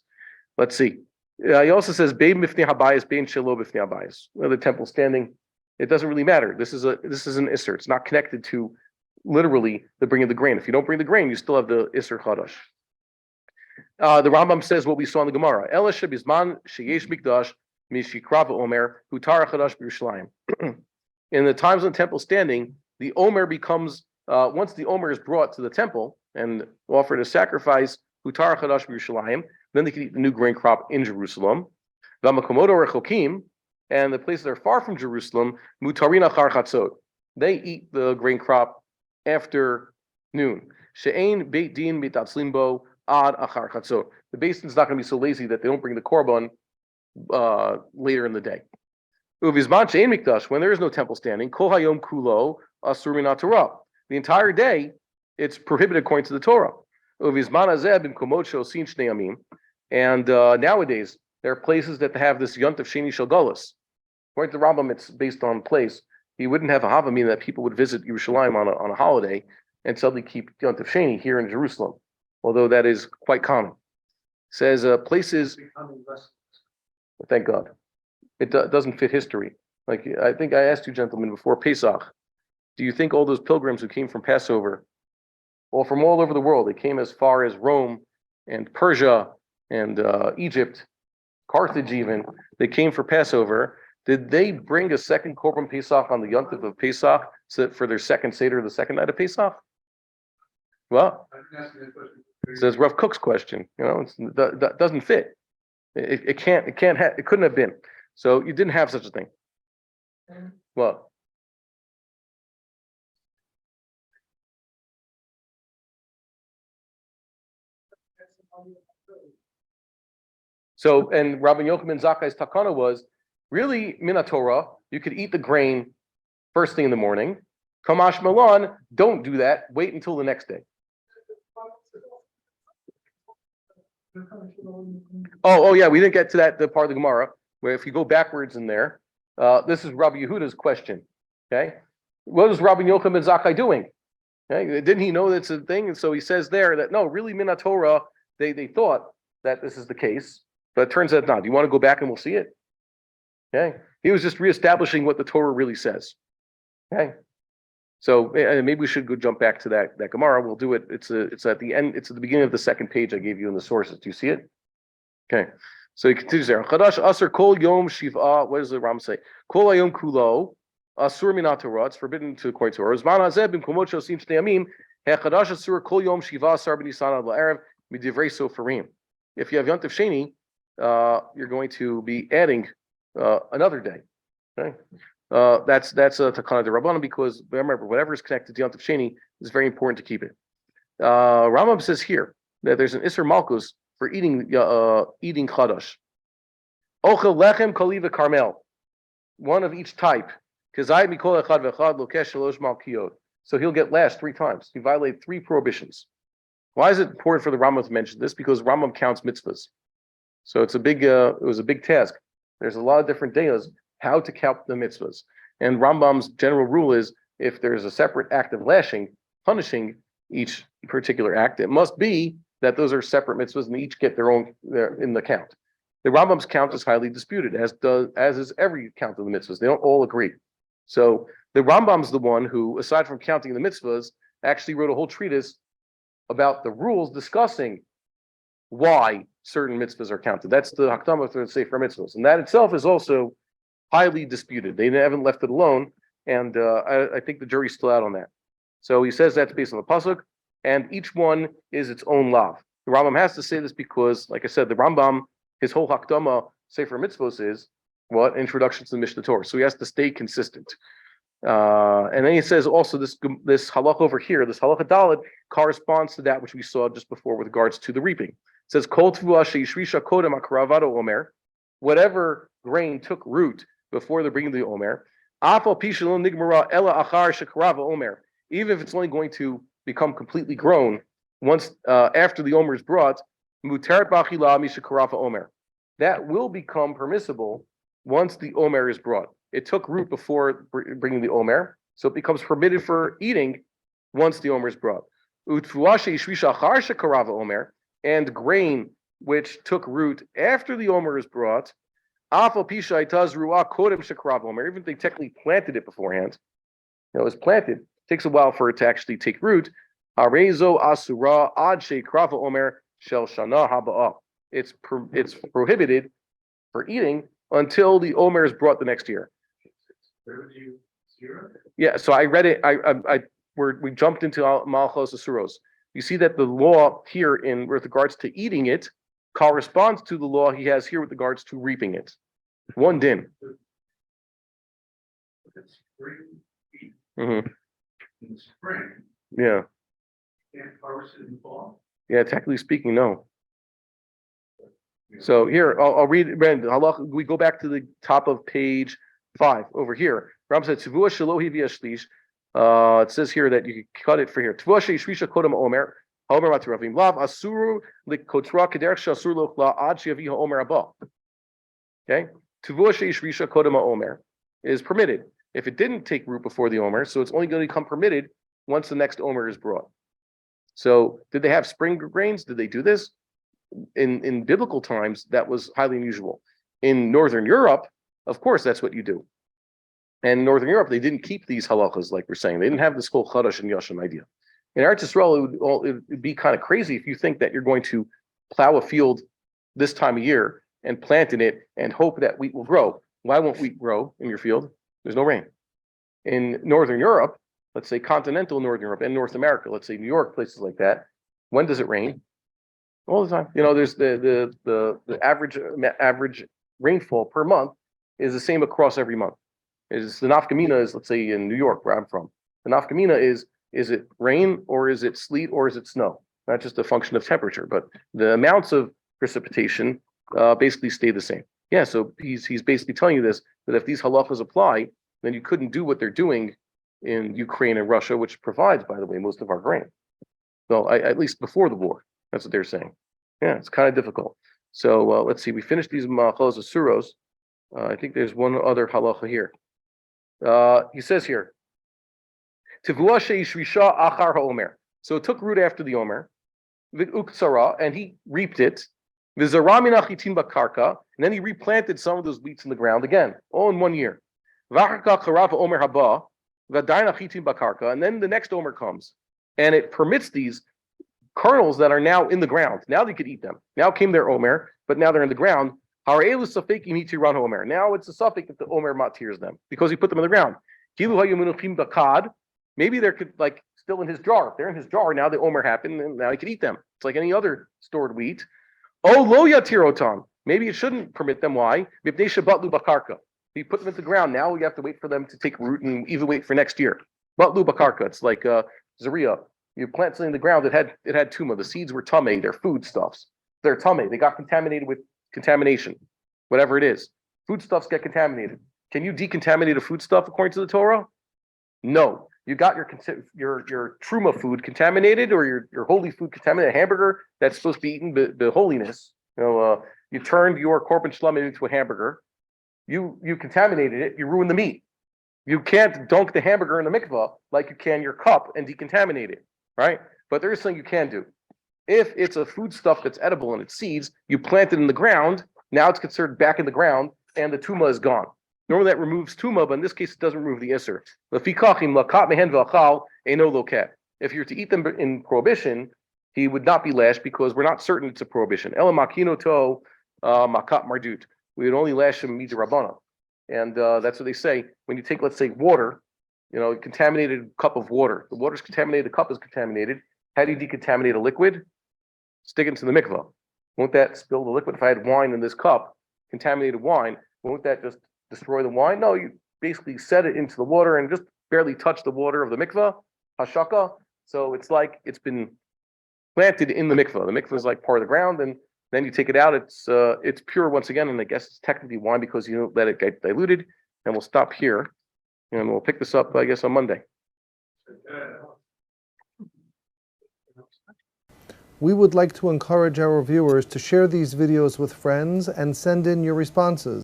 Let's see. He also says, "Bein b'fnei habayis, bein shelo b'fnei habayis." The temple standing, it doesn't really matter. This is an isser. It's not connected to literally the bringing of the grain. If you don't bring the grain, you still have the isser chadash. The Rambam says what we saw in the Gemara: "Ela shebizman sheyesh mikdash mishikrav Omer hutar chadash b'Yerushalayim." In the times of the temple standing, the Omer becomes once the Omer is brought to the temple and offered as sacrifice, hutar chadash b'Yerushalayim. Then they can eat the new grain crop in Jerusalem. V'makomodo rechokim, and the places that are far from Jerusalem, mutarin achar chatzot. They eat the grain crop after noon. She'ein beit din mitatzlim bo ad achar chatzot. The Beis Din's not going to be so lazy that they don't bring the korban later in the day. Uvizman she'ein mikdash, when there is no temple standing, kol hayom kulo asur min haTorah. The entire day, it's prohibited according to the Torah. Uvizman hazeh b'mkomot she'osin shnei yamim. And nowadays, there are places that have this Yontif Sheni Shel Galus. According to the Rambam, it's based on place. He wouldn't have a Havamina that people would visit Yerushalayim on a holiday and suddenly keep Yontif Sheni here in Jerusalem, although that is quite common. It says places. Thank God, it doesn't fit history. Like I think I asked you, gentlemen, before Pesach, do you think all those pilgrims who came from Passover, or from all over the world, they came as far as Rome and Persia and Egypt, Carthage even, they came for Passover. Did they bring a second korban Pesach on the Yontif of Pesach for their second Seder, the second night of Pesach? Well, says Rav Cook's question. That doesn't fit. It couldn't have been. So you didn't have such a thing. Well. So, and Rabbi Yochanan Zakkai's takana was really min Torah. You could eat the grain first thing in the morning. Kamash Milan, don't do that. Wait until the next day. Oh yeah, we didn't get to the part of the Gemara where if you go backwards in there, this is Rabbi Yehuda's question. Okay, what is Rabbi Yochanan Zakkai doing? Okay? Didn't he know that's a thing? And so he says there that no, really min Torah. They thought that this is the case. But it turns out not. Do you want to go back and we'll see it? Okay. He was just reestablishing what the Torah really says. Okay. So maybe we should go jump back to that Gemara. We'll do it. It's at the end. It's at the beginning of the second page I gave you in the sources. Do you see it? Okay. So he continues there. Chadash Aser Kol Yom Shiva. What does the Ram say? Kol Hayom Kulo Asur minat Torah. It's forbidden to according to Torah. Zman hazeh b'mkomot shosim shnei yamim hechadash asur kol yom shiva asar b'nisan ad la'erev midivrei sofarim. If you have Yontif Sheni, you're going to be adding another day. Okay, that's a takana de Rabbanan, because remember, whatever is connected to Yontif Sheni is very important to keep it. Rambam says here that there's an Isser Malkus for eating chadash. Ochel lechem kaliva carmel, one of each type. So he'll get lashed 3 times. He violated 3 prohibitions. Why is it important for the Rambam to mention this? Because Rambam counts mitzvahs. So it's it was a big task. There's a lot of different dayas how to count the mitzvahs. And Rambam's general rule is, if there's a separate act of lashing, punishing each particular act, it must be that those are separate mitzvahs and they each get their own in the count. The Rambam's count is highly disputed, as is every count of the mitzvahs. They don't all agree. So the Rambam's the one who, aside from counting the mitzvahs, actually wrote a whole treatise about the rules discussing why certain mitzvahs are counted. That's the Hakdama to the Sefer Mitzvahs, and that itself is also highly disputed. They haven't left it alone, and I think the jury's still out on that. So he says that's based on the pasuk, and each one is its own lav. The Rambam has to say this because, like I said, the Rambam, his whole Hakdama Sefer Mitzvahs is what? Introduction to the Mishnah Torah. So he has to stay consistent. And then he says also this halach over here, this halach dalet, corresponds to that which we saw just before with regards to the reaping. It says kol tvua sheishrisha kodem akaravado omer, whatever grain took root before the bringing of the omer, afal pishalon nigmara ela achar shekarava omer, even if it's only going to become completely grown once after the omer is brought, muteret b'achila mishakarava omer, that will become permissible once the omer is brought. It took root before bringing the omer, so it becomes permitted for eating once the omer is brought. And grain which took root after the omer is brought, even if they technically planted it beforehand, it was planted, it takes a while for it to actually take root. It's prohibited for eating until the omer is brought the next year. Yeah, so I read it. We jumped into Malchos Asuros. You see that the law here in with regards to eating it corresponds to the law he has here with regards to reaping it. One din. Mm-hmm. In the spring. Yeah. Can't harvest it in the fall. Yeah, technically speaking, no. So here, I'll read. We go back to the top of page 5 over here. Ram said, "Tvua shalohi v'yashlish." It says here that you can cut it for here. Tvua sheishrisha kodem omer haomer maturavim lav asuru likotra kederech shasur lochla ad sheyavi haomer abba. Okay, tvua sheishrisha kodem omer is permitted if it didn't take root before the omer, so it's only going to become permitted once the next omer is brought. So, did they have spring grains? Did they do this? In biblical times, that was highly unusual. In Northern Europe, of course, that's what you do. And in Northern Europe, they didn't keep these halachas, like we're saying. They didn't have this whole chadash and yashim idea. In Eretz Yisrael, it would be kind of crazy if you think that you're going to plow a field this time of year and plant in it and hope that wheat will grow. Why won't wheat grow in your field? There's no rain. In Northern Europe, let's say continental Northern Europe and North America, let's say New York, places like that, when does it rain? All the time. You know, there's the average rainfall per month is the same across every month. Is the nafkamina is, let's say in New York where I'm from, the nafkamina is it rain or is it sleet or is it snow? Not just a function of temperature, but the amounts of precipitation basically stay the same. Yeah, so he's basically telling you this, that if these halachas apply, then you couldn't do what they're doing in Ukraine and Russia, which provides, by the way, most of our grain. Well, at least before the war, that's what they're saying. Yeah, it's kind of difficult. So let's see, we finished these Malchos Asuros. I think there's one other halacha here. He says here, Tivua sheishrisha achar haomer. So it took root after the omer, v'uktsara, and he reaped it. V'zara min achitim bakarka, and then he replanted some of those wheats in the ground again, all in 1 year. V'acharka charav omer haba, v'adayin achitim bakarka, and then the next omer comes, and it permits these kernels that are now in the ground. Now they could eat them. Now came their omer, but now they're in the ground. Now it's a suffix if the omer matir them because he put them in the ground. Maybe they're like still in his jar. If they're in his jar, now the Omer happened, and now he could eat them. It's like any other stored wheat. Oh, lo yatirotan. Maybe it shouldn't permit them. Why? You put them into the ground. Now you have to wait for them to take root and even wait for next year. Batlu bakarka. It's like Zaria. You plant something in the ground. It had tuma. The seeds were tame. They're foodstuffs. They're tame. They got contaminated with contamination, whatever it is. Foodstuffs get contaminated. Can you decontaminate a foodstuff according to the Torah? No. You got your truma food contaminated, or your holy food contaminated. A hamburger that's supposed to be eaten the holiness. You turned your korban shlamim into a hamburger. You contaminated it. You ruined the meat. You can't dunk the hamburger in the mikvah like you can your cup and decontaminate it, right? But there is something you can do. If it's a foodstuff that's edible and it's seeds, you plant it in the ground. Now it's considered back in the ground, and the tuma is gone. Normally that removes tuma, but in this case it doesn't remove the isser. If you're to eat them in prohibition, he would not be lashed because we're not certain it's a prohibition. We would only lash him midrabbanan. And that's what they say. When you take, let's say, water, a contaminated cup of water. The water's contaminated, the cup is contaminated. How do you decontaminate a liquid? Stick it into the mikvah. Won't that spill the liquid? If I had wine in this cup, contaminated wine, won't that just destroy the wine? No, you basically set it into the water and just barely touch the water of the mikvah, hashaka. So it's like it's been planted in the mikvah. The mikvah is like part of the ground, and then you take it out. It's pure once again, and I guess it's technically wine because you don't let it get diluted. And we'll stop here, and we'll pick this up, I guess, on Monday. We would like to encourage our viewers to share these videos with friends and send in your responses.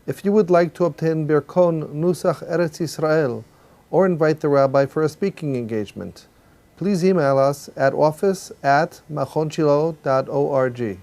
If you would like to obtain Birkon Nusach Eretz Yisrael or invite the rabbi for a speaking engagement, please email us at office@machonshilo.org.